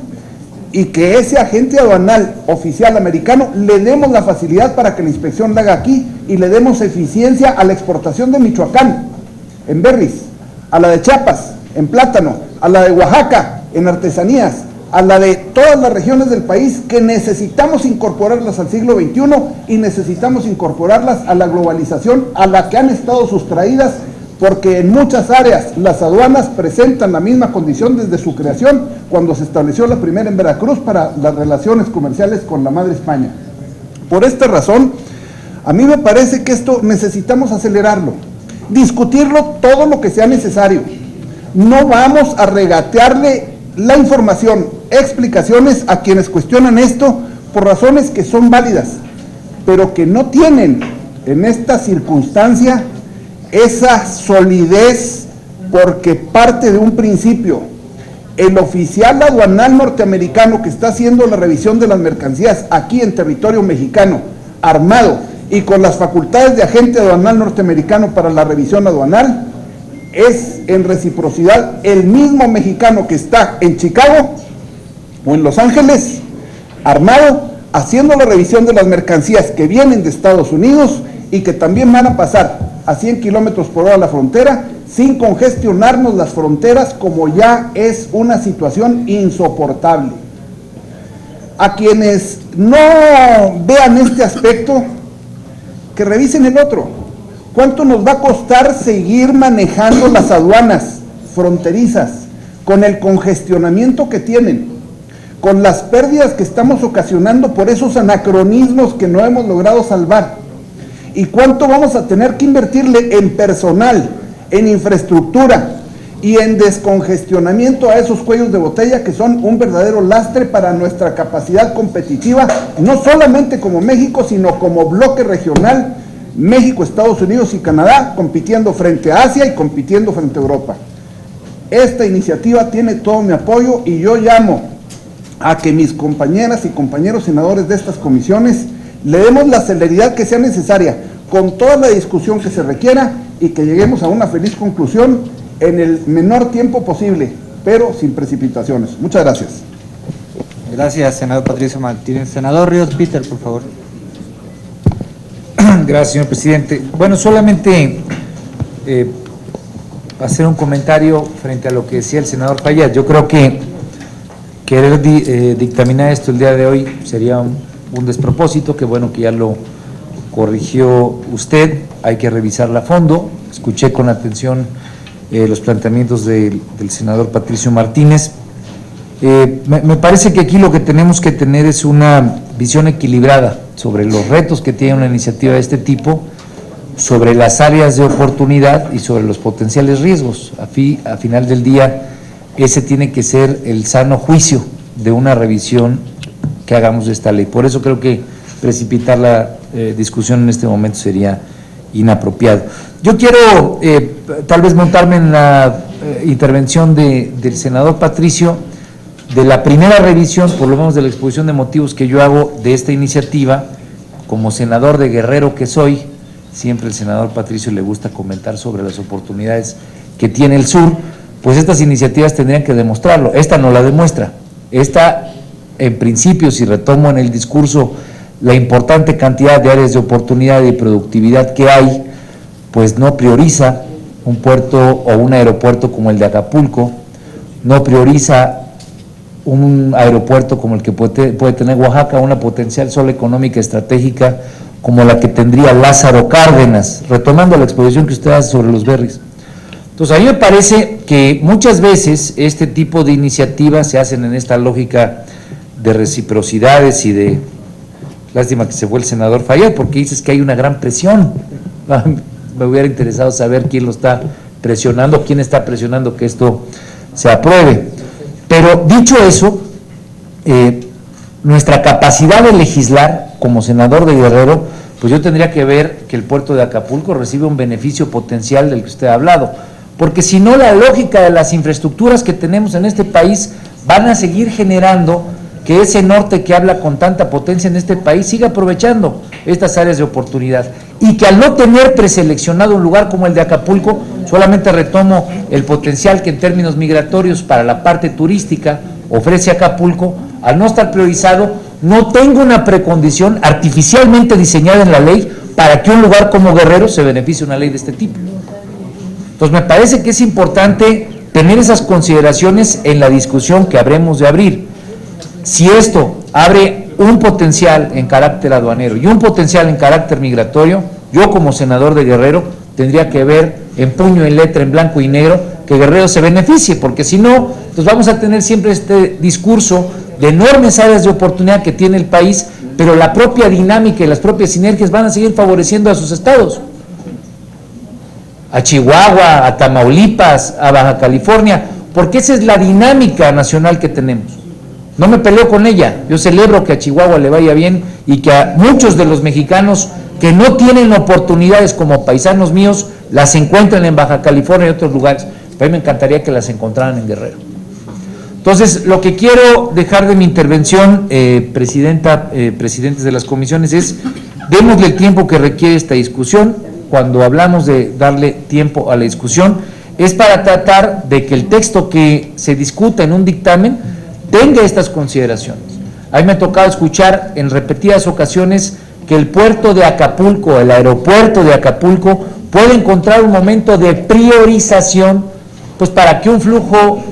y que ese agente aduanal oficial americano le demos la facilidad para que la inspección la haga aquí y le demos eficiencia a la exportación de Michoacán en berries, a la de Chiapas en plátano, a la de Oaxaca en artesanías, a la de todas las regiones del país que necesitamos incorporarlas al siglo XXI y necesitamos incorporarlas a la globalización a la que han estado sustraídas, porque en muchas áreas las aduanas presentan la misma condición desde su creación, cuando se estableció la primera en Veracruz para las relaciones comerciales con la madre España. Por esta razón, a mí me parece que esto necesitamos acelerarlo, discutirlo todo lo que sea necesario. No vamos a regatearle la información, explicaciones a quienes cuestionan esto por razones que son válidas, pero que no tienen en esta circunstancia esa solidez, porque parte de un principio. El oficial aduanal norteamericano que está haciendo la revisión de las mercancías aquí en territorio mexicano, armado y con las facultades de agente aduanal norteamericano para la revisión aduanal, es en reciprocidad el mismo mexicano que está en Chicago o en Los Ángeles, armado, haciendo la revisión de las mercancías que vienen de Estados Unidos y que también van a pasar a 100 kilómetros por hora la frontera, sin congestionarnos las fronteras, como ya es una situación insoportable. A quienes no vean este aspecto, que revisen el otro. ¿Cuánto nos va a costar seguir manejando las aduanas fronterizas con el congestionamiento que tienen, con las pérdidas que estamos ocasionando por esos anacronismos que no hemos logrado salvar? ¿Y cuánto vamos a tener que invertirle en personal, en infraestructura y en descongestionamiento a esos cuellos de botella que son un verdadero lastre para nuestra capacidad competitiva, no solamente como México, sino como bloque regional, México, Estados Unidos y Canadá, compitiendo frente a Asia y compitiendo frente a Europa? Esta iniciativa tiene todo mi apoyo y yo llamo a que mis compañeras y compañeros senadores de estas comisiones le demos la celeridad que sea necesaria, con toda la discusión que se requiera, y que lleguemos a una feliz conclusión en el menor tiempo posible, pero sin precipitaciones. Muchas gracias. Gracias, senador Patricio Martínez. Senador Ríos Peter, por favor. Gracias, señor presidente. Bueno, solamente hacer un comentario frente a lo que decía el senador Fayad. Yo creo que querer dictaminar esto el día de hoy sería un despropósito, que bueno que ya lo corrigió usted, hay que revisarla a fondo. Escuché con atención los planteamientos del senador Patricio Martínez. Me parece que aquí lo que tenemos que tener es una visión equilibrada sobre los retos que tiene una iniciativa de este tipo, sobre las áreas de oportunidad y sobre los potenciales riesgos. A final del día, ese tiene que ser el sano juicio de una revisión que hagamos de esta ley. Por eso creo que precipitar la discusión en este momento sería inapropiado. Yo quiero tal vez montarme en la intervención del senador Patricio, de la primera revisión, por lo menos de la exposición de motivos que yo hago de esta iniciativa. Como senador de Guerrero que soy, siempre el senador Patricio le gusta comentar sobre las oportunidades que tiene el sur, pues estas iniciativas tendrían que demostrarlo. Esta no la demuestra. Esta, en principio, si retomo en el discurso la importante cantidad de áreas de oportunidad y productividad que hay, pues no prioriza un puerto o un aeropuerto como el de Acapulco, no prioriza un aeropuerto como el que puede tener Oaxaca, una potencial zona económica estratégica como la que tendría Lázaro Cárdenas, retomando la exposición que usted hace sobre los berries. Entonces, a mí me parece que muchas veces este tipo de iniciativas se hacen en esta lógica de reciprocidades y de, lástima que se fue el senador Fayad, porque dices que hay una gran presión. Me hubiera interesado saber quién lo está presionando, quién está presionando que esto se apruebe. Pero dicho eso, nuestra capacidad de legislar como senador de Guerrero, pues yo tendría que ver que el puerto de Acapulco recibe un beneficio potencial del que usted ha hablado, porque si no, la lógica de las infraestructuras que tenemos en este país van a seguir generando que ese norte que habla con tanta potencia en este país siga aprovechando estas áreas de oportunidad, y que al no tener preseleccionado un lugar como el de Acapulco, solamente retomo el potencial que en términos migratorios para la parte turística ofrece Acapulco, al no estar priorizado, no tengo una precondición artificialmente diseñada en la ley para que un lugar como Guerrero se beneficie de una ley de este tipo. Entonces me parece que es importante tener esas consideraciones en la discusión que habremos de abrir. Si esto abre un potencial en carácter aduanero y un potencial en carácter migratorio, yo como senador de Guerrero tendría que ver en puño y letra, en blanco y negro, que Guerrero se beneficie, porque si no, pues vamos a tener siempre este discurso de enormes áreas de oportunidad que tiene el país, pero la propia dinámica y las propias sinergias van a seguir favoreciendo a sus estados, a Chihuahua, a Tamaulipas, a Baja California, porque esa es la dinámica nacional que tenemos. No me peleo con ella, yo celebro que a Chihuahua le vaya bien y que a muchos de los mexicanos que no tienen oportunidades como paisanos míos las encuentren en Baja California y otros lugares, pero a mí me encantaría que las encontraran en Guerrero. Entonces, lo que quiero dejar de mi intervención, presidenta, presidentes de las comisiones, es démosle el tiempo que requiere esta discusión. Cuando hablamos de darle tiempo a la discusión, es para tratar de que el texto que se discuta en un dictamen tenga estas consideraciones. A mí me ha tocado escuchar en repetidas ocasiones que el puerto de Acapulco, el aeropuerto de Acapulco, puede encontrar un momento de priorización, pues para que un flujo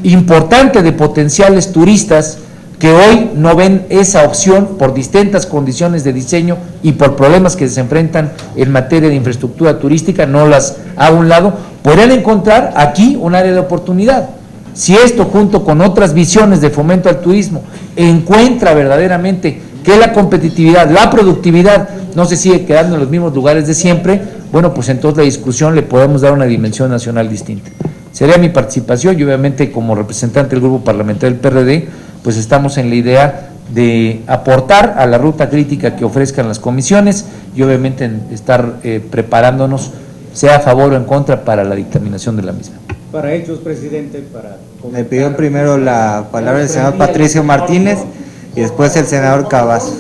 importante de potenciales turistas que hoy no ven esa opción por distintas condiciones de diseño y por problemas que se enfrentan en materia de infraestructura turística, no las a un lado, podrían encontrar aquí un área de oportunidad. Si esto, junto con otras visiones de fomento al turismo, encuentra verdaderamente que la competitividad, la productividad no se sigue quedando en los mismos lugares de siempre, bueno, pues entonces la discusión le podemos dar una dimensión nacional distinta. Sería mi participación y obviamente como representante del grupo parlamentario del PRD, pues estamos en la idea de aportar a la ruta crítica que ofrezcan las comisiones y obviamente en estar preparándonos, sea a favor o en contra, para la dictaminación de la misma. Para hechos, presidente, para... Le pidió primero la palabra el senador Patricio Martínez y después el senador Cavazos.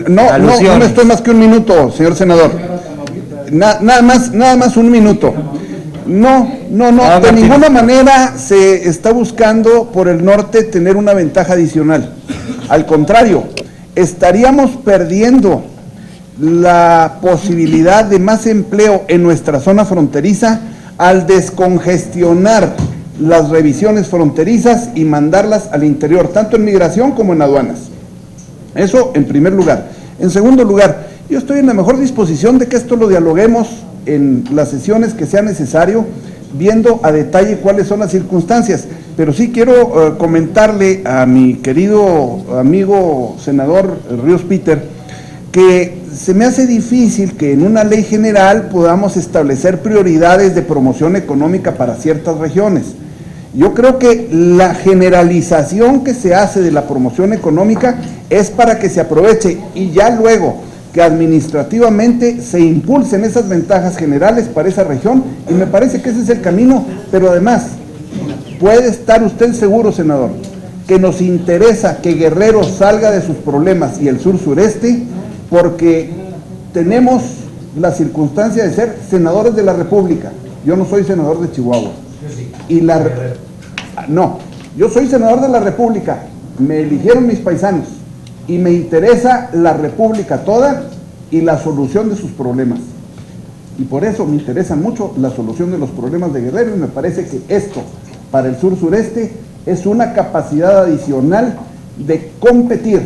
No me estoy más que un minuto, señor senador. Nada más un minuto. No, de ninguna manera se está buscando por el norte tener una ventaja adicional. Al contrario, estaríamos perdiendo la posibilidad de más empleo en nuestra zona fronteriza al descongestionar las revisiones fronterizas y mandarlas al interior, tanto en migración como en aduanas. Eso en primer lugar. En segundo lugar, yo estoy en la mejor disposición de que esto lo dialoguemos en las sesiones que sea necesario, viendo a detalle cuáles son las circunstancias. Pero sí quiero comentarle a mi querido amigo senador Ríos Peter que se me hace difícil que en una ley general podamos establecer prioridades de promoción económica para ciertas regiones. Yo creo que la generalización que se hace de la promoción económica es para que se aproveche y ya luego que administrativamente se impulsen esas ventajas generales para esa región, y me parece que ese es el camino. Pero además, puede estar usted seguro, senador, que nos interesa que Guerrero salga de sus problemas y el sur sureste, porque tenemos la circunstancia de ser senadores de la República. Yo no soy senador de Chihuahua. Yo soy senador de la República, me eligieron mis paisanos y me interesa la República toda y la solución de sus problemas. Y por eso me interesa mucho la solución de los problemas de Guerrero, y me parece que esto para el sur sureste es una capacidad adicional de competir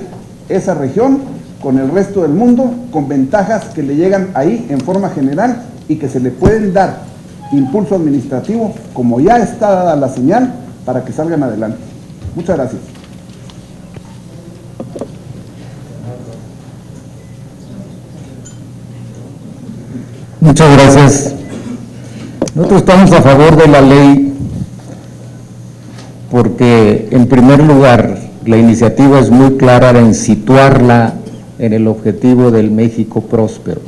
esa región con el resto del mundo, con ventajas que le llegan ahí en forma general y que se le pueden dar impulso administrativo, como ya está dada la señal, para que salgan adelante. Muchas gracias. Muchas gracias. Nosotros estamos a favor de la ley porque, en primer lugar, la iniciativa es muy clara en situarla en el objetivo del México próspero.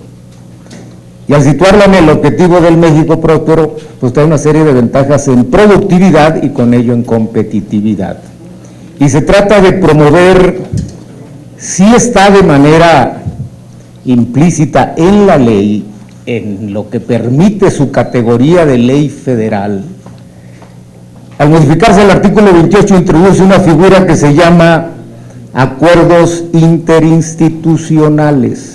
Y al situarla en el objetivo del México próspero, pues trae una serie de ventajas en productividad y con ello en competitividad. Y se trata de promover, sí está de manera implícita en la ley, en lo que permite su categoría de ley federal. Al modificarse el artículo 28 introduce una figura que se llama acuerdos interinstitucionales.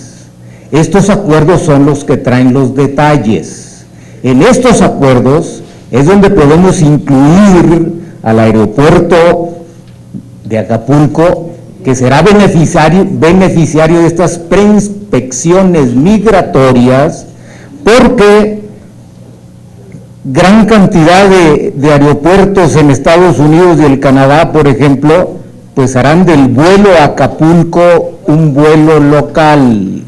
Estos acuerdos son los que traen los detalles. En estos acuerdos es donde podemos incluir al aeropuerto de Acapulco, que será beneficiario de estas preinspecciones migratorias, porque gran cantidad de aeropuertos en Estados Unidos y el Canadá, por ejemplo, pues harán del vuelo a Acapulco un vuelo local.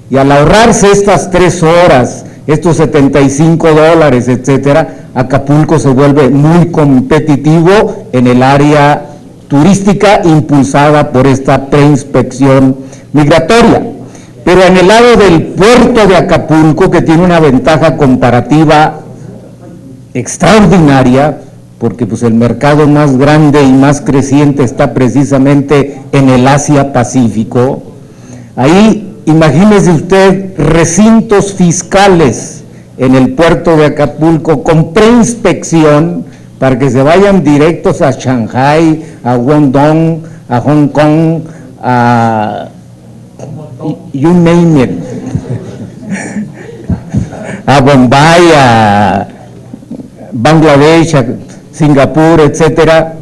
Y al ahorrarse estas 3 horas, estos $75, etcétera, Acapulco se vuelve muy competitivo en el área turística impulsada por esta preinspección migratoria. Pero en el lado del puerto de Acapulco, que tiene una ventaja comparativa extraordinaria, porque pues el mercado más grande y más creciente está precisamente en el Asia-Pacífico, ahí imagínese usted recintos fiscales en el puerto de Acapulco con preinspección para que se vayan directos a Shanghái, a Guangdong, a Hong Kong, a you name it, a Bombay, a Bangladesh, a Singapur, etcétera.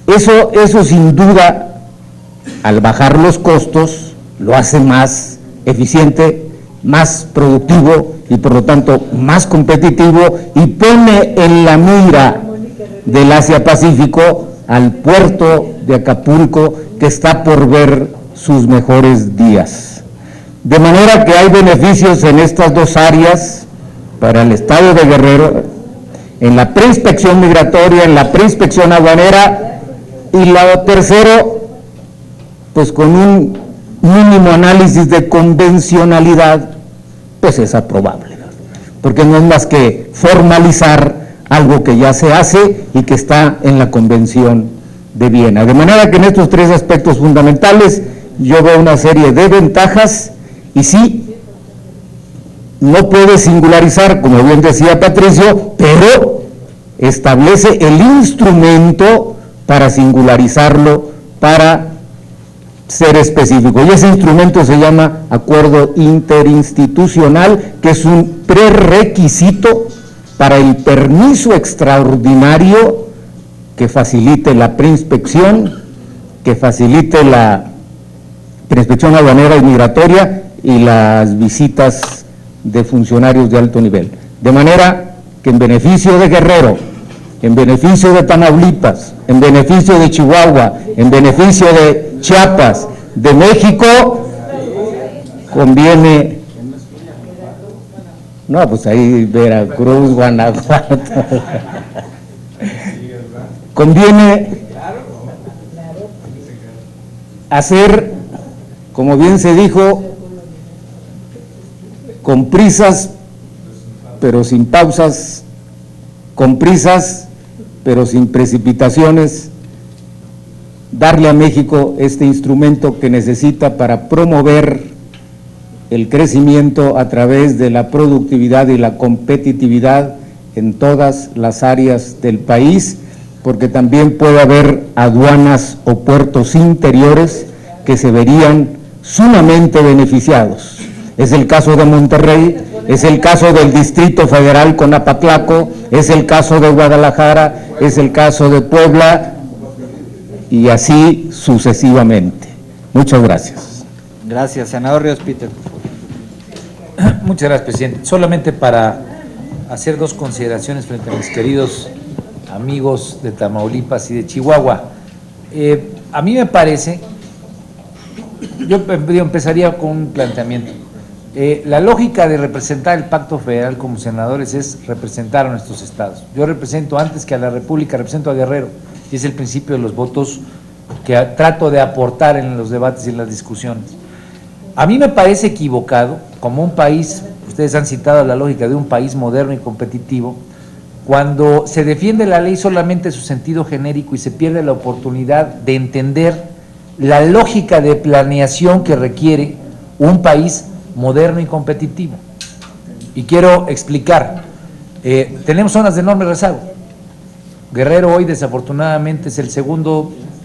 Eso sin duda, al bajar los costos, lo hace más eficiente, más productivo y por lo tanto más competitivo, y pone en la mira del Asia-Pacífico al puerto de Acapulco, que está por ver sus mejores días. De manera que hay beneficios en estas dos áreas para el estado de Guerrero, en la preinspección migratoria, en la preinspección aduanera, y la tercero, pues con un mínimo análisis de convencionalidad, pues es aprobable, ¿verdad? Porque no es más que formalizar algo que ya se hace y que está en la Convención de Viena. De manera que en estos 3 aspectos fundamentales yo veo una serie de ventajas, y sí, no puede singularizar, como bien decía Patricio, pero establece el instrumento para singularizarlo, para ser específico. Y ese instrumento se llama acuerdo interinstitucional, que es un prerequisito para el permiso extraordinario que facilite la preinspección, que facilite la preinspección aduanera y migratoria y las visitas de funcionarios de alto nivel. De manera que en beneficio de Guerrero, en beneficio de Tamaulipas, en beneficio de Chihuahua, en beneficio de Chiapas, de México, conviene, no, pues ahí Veracruz, Guanajuato, conviene hacer, como bien se dijo, con prisas, pero sin pausas, con prisas, pero sin precipitaciones, darle a México este instrumento que necesita para promover el crecimiento a través de la productividad y la competitividad en todas las áreas del país, porque también puede haber aduanas o puertos interiores que se verían sumamente beneficiados. Es el caso de Monterrey, es el caso del Distrito Federal con Apatlaco, es el caso de Guadalajara, es el caso de Puebla y así sucesivamente. Muchas gracias. Gracias. Senador Ríos Peter. Muchas gracias, presidente. Solamente para hacer dos consideraciones frente a mis queridos amigos de Tamaulipas y de Chihuahua. A mí me parece, yo empezaría con un planteamiento. La lógica de representar el Pacto Federal como senadores es representar a nuestros estados. Yo represento, antes que a la República, represento a Guerrero, y es el principio de los votos que trato de aportar en los debates y en las discusiones. A mí me parece equivocado, como un país, ustedes han citado la lógica de un país moderno y competitivo, cuando se defiende la ley solamente en su sentido genérico y se pierde la oportunidad de entender la lógica de planeación que requiere un país moderno y competitivo. Y quiero explicar, tenemos zonas de enorme rezago. Guerrero hoy desafortunadamente es el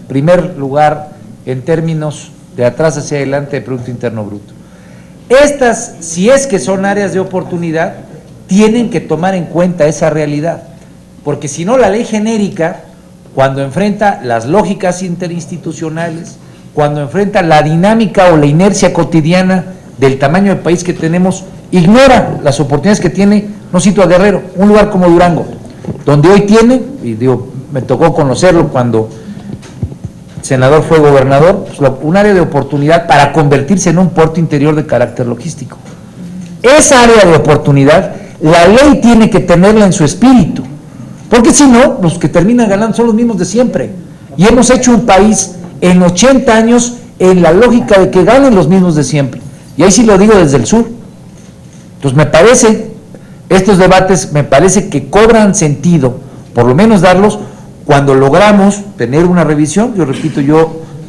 primer lugar en términos de atrás hacia adelante de Producto Interno Bruto. Estas, si es que son áreas de oportunidad, tienen que tomar en cuenta esa realidad, porque si no la ley genérica, cuando enfrenta las lógicas interinstitucionales, cuando enfrenta la dinámica o la inercia cotidiana del tamaño del país que tenemos, ignora las oportunidades que tiene, no cito a Guerrero, un lugar como Durango, donde hoy tiene, y digo, me tocó conocerlo cuando el senador fue gobernador, pues un área de oportunidad para convertirse en un puerto interior de carácter logístico. Esa área de oportunidad, la ley tiene que tenerla en su espíritu, porque si no, los que terminan ganando son los mismos de siempre, y hemos hecho un país en 80 años en la lógica de que ganen los mismos de siempre. Y ahí sí lo digo desde el sur. Entonces me parece, estos debates me parece que cobran sentido, por lo menos darlos, cuando logramos tener una revisión. Yo repito,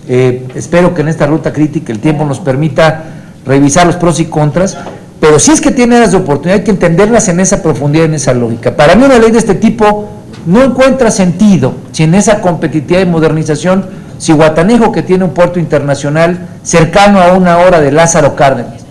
espero que en esta ruta crítica el tiempo nos permita revisar los pros y contras, pero si es que tiene áreas de oportunidad hay que entenderlas en esa profundidad, en esa lógica. Para mí una ley de este tipo no encuentra sentido si en esa competitividad y modernización, si Guatanejo, que tiene un puerto internacional cercano a 1 hora de Lázaro Cárdenas,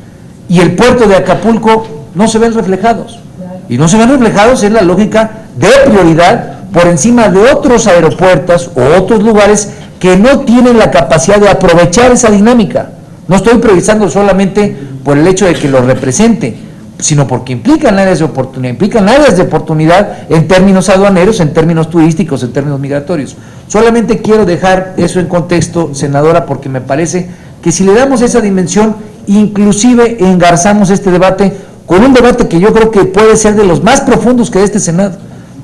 y el puerto de Acapulco no se ven reflejados, y no se ven reflejados en la lógica de prioridad por encima de otros aeropuertos o otros lugares que no tienen la capacidad de aprovechar esa dinámica. No estoy priorizando solamente por el hecho de que lo represente, sino porque implican áreas de oportunidad, en términos aduaneros, en términos turísticos, en términos migratorios. Solamente quiero dejar eso en contexto, senadora, porque me parece que si le damos esa dimensión, inclusive engarzamos este debate con un debate que yo creo que puede ser de los más profundos que este Senado,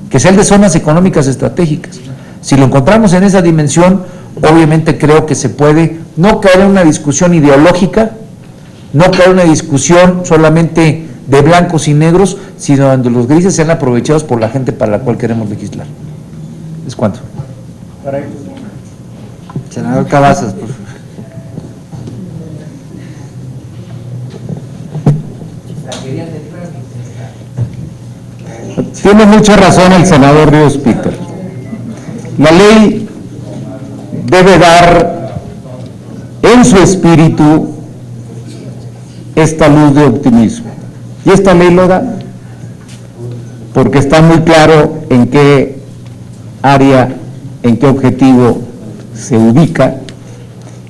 que es el de zonas económicas estratégicas. Si lo encontramos en esa dimensión, obviamente creo que se puede no caer en una discusión ideológica, no caer en una discusión solamente de blancos y negros, sino donde los grises sean aprovechados por la gente para la cual queremos legislar. ¿Es cuánto? Senador Cavazos, por favor. Tiene mucha razón el senador Ríos Peter. La ley debe dar en su espíritu esta luz de optimismo. Y esta ley lo da, porque está muy claro en qué área, en qué objetivo se ubica,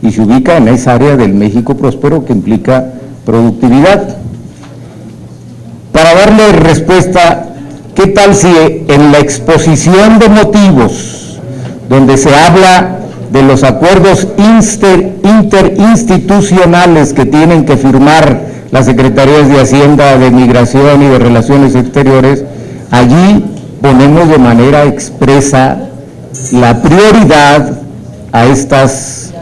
y se ubica en esa área del México próspero que implica productividad. Para darle respuesta, ¿qué tal si en la exposición de motivos, donde se habla de los acuerdos interinstitucionales que tienen que firmar las Secretarías de Hacienda, de Migración y de Relaciones Exteriores, allí ponemos de manera expresa la prioridad a estas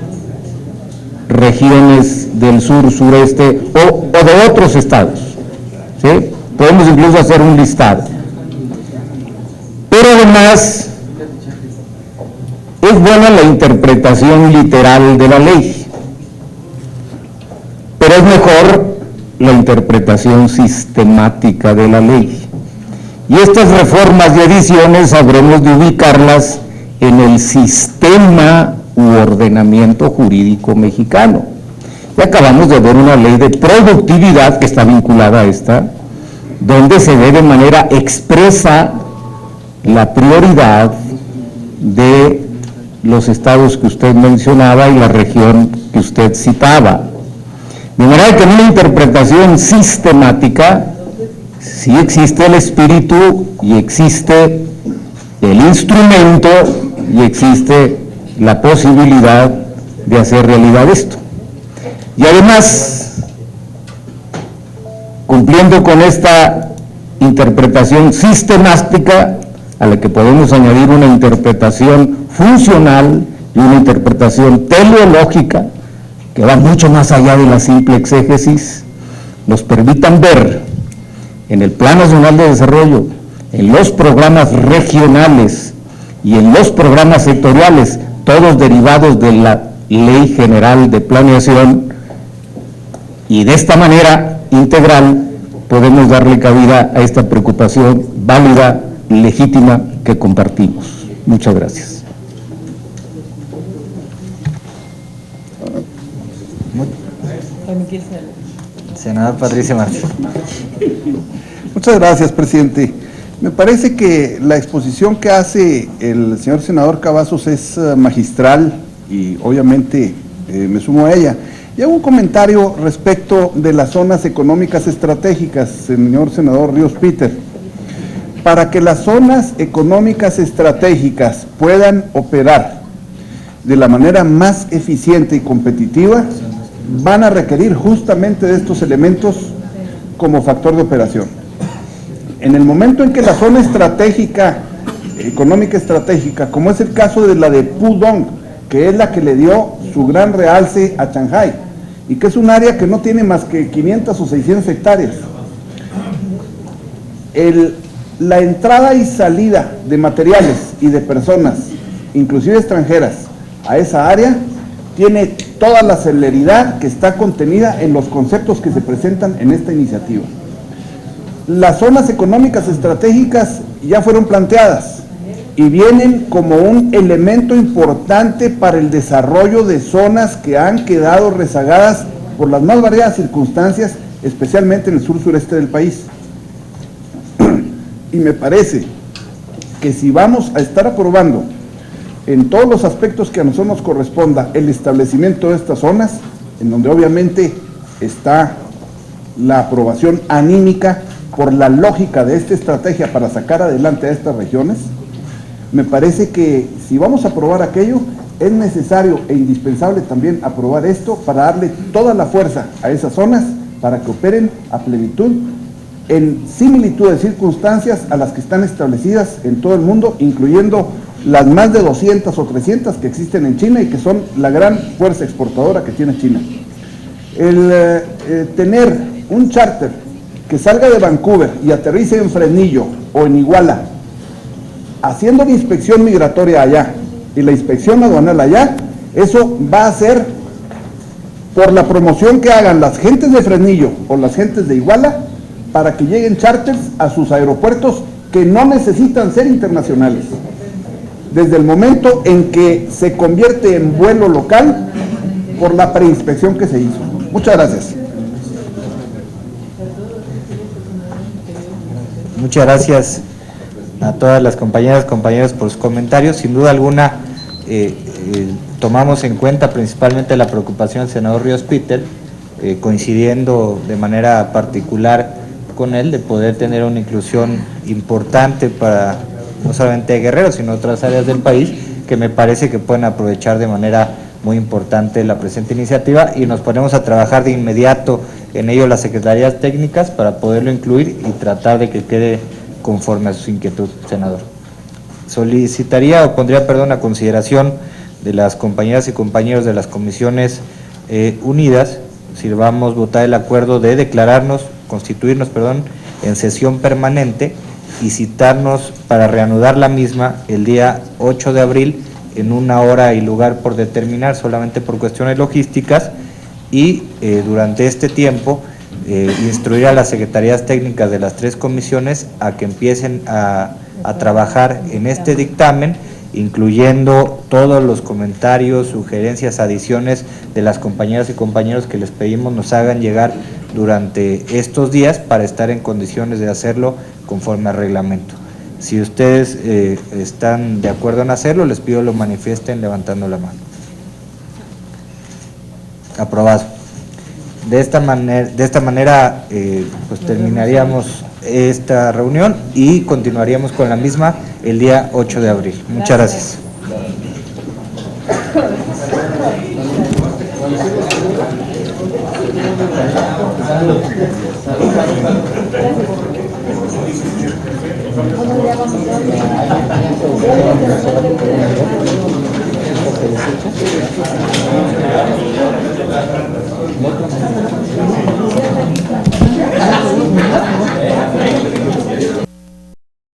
regiones del sur, sureste o de otros estados, ¿sí? Podemos incluso hacer un listado. Pero además, es buena la interpretación literal de la ley, pero es mejor la interpretación sistemática de la ley. Y estas reformas y adiciones habremos de ubicarlas en el sistema u ordenamiento jurídico mexicano. Y acabamos de ver una ley de productividad que está vinculada a esta, donde se ve de manera expresa la prioridad de los estados que usted mencionaba y la región que usted citaba. De manera que en una interpretación sistemática sí existe el espíritu y existe el instrumento y existe la posibilidad de hacer realidad esto. Y además, cumpliendo con esta interpretación sistemática, a la que podemos añadir una interpretación funcional y una interpretación teleológica, que va mucho más allá de la simple exégesis, nos permitan ver en el Plan Nacional de Desarrollo, en los programas regionales y en los programas sectoriales, todos derivados de la Ley General de Planeación, y de esta manera integral podemos darle cabida a esta preocupación válida y legítima que compartimos. Muchas gracias. Senador Patricio Márquez. Muchas gracias, presidente. Me parece que la exposición que hace el señor senador Cavazos es magistral y obviamente me sumo a ella. Y hago un comentario respecto de las zonas económicas estratégicas, señor senador Ríos Peter. Para que las zonas económicas estratégicas puedan operar de la manera más eficiente y competitiva, van a requerir justamente de estos elementos como factor de operación. En el momento en que la zona estratégica, económica estratégica, como es el caso de la de Pudong, que es la que le dio su gran realce a Shanghái, y que es un área que no tiene más que 500 o 600 hectáreas. La entrada y salida de materiales y de personas, inclusive extranjeras, a esa área, tiene toda la celeridad que está contenida en los conceptos que se presentan en esta iniciativa. Las zonas económicas estratégicas ya fueron planteadas y vienen como un elemento importante para el desarrollo de zonas que han quedado rezagadas por las más variadas circunstancias, especialmente en el sur sureste del país. Y me parece que si vamos a estar aprobando en todos los aspectos que a nosotros nos corresponda el establecimiento de estas zonas, en donde obviamente está la aprobación anímica por la lógica de esta estrategia para sacar adelante a estas regiones, me parece que si vamos a aprobar aquello, es necesario e indispensable también aprobar esto para darle toda la fuerza a esas zonas para que operen a plenitud en similitud de circunstancias a las que están establecidas en todo el mundo, incluyendo las más de 200 o 300 que existen en China y que son la gran fuerza exportadora que tiene China. El tener un charter que salga de Vancouver y aterrice en Fresnillo o en Iguala, haciendo la inspección migratoria allá y la inspección aduanal allá, eso va a ser por la promoción que hagan las gentes de Fresnillo o las gentes de Iguala para que lleguen charters a sus aeropuertos que no necesitan ser internacionales. Desde el momento en que se convierte en vuelo local por la preinspección que se hizo. Muchas gracias. Muchas gracias a todas las compañeras y compañeros por sus comentarios. Sin duda alguna, tomamos en cuenta principalmente la preocupación del senador Ríos Peter, coincidiendo de manera particular con él de poder tener una inclusión importante para no solamente Guerrero, sino otras áreas del país, que me parece que pueden aprovechar de manera muy importante la presente iniciativa, y nos ponemos a trabajar de inmediato en ello las secretarías técnicas para poderlo incluir y tratar de que quede conforme a sus inquietudes, senador. Solicitaría o pondría, perdón, a consideración de las compañeras y compañeros de las comisiones unidas, si vamos a votar el acuerdo de constituirnos en sesión permanente y citarnos para reanudar la misma el día 8 de abril en una hora y lugar por determinar, solamente por cuestiones logísticas, y durante este tiempo instruir a las secretarías técnicas de las 3 comisiones a que empiecen a trabajar en este dictamen, incluyendo todos los comentarios, sugerencias, adiciones de las compañeras y compañeros que les pedimos nos hagan llegar durante estos días para estar en condiciones de hacerlo conforme al reglamento. Si ustedes están de acuerdo en hacerlo, les pido lo manifiesten levantando la mano. Aprobado. De esta manera pues terminaríamos esta reunión y continuaríamos con la misma el día 8 de abril. Muchas gracias. Gracias.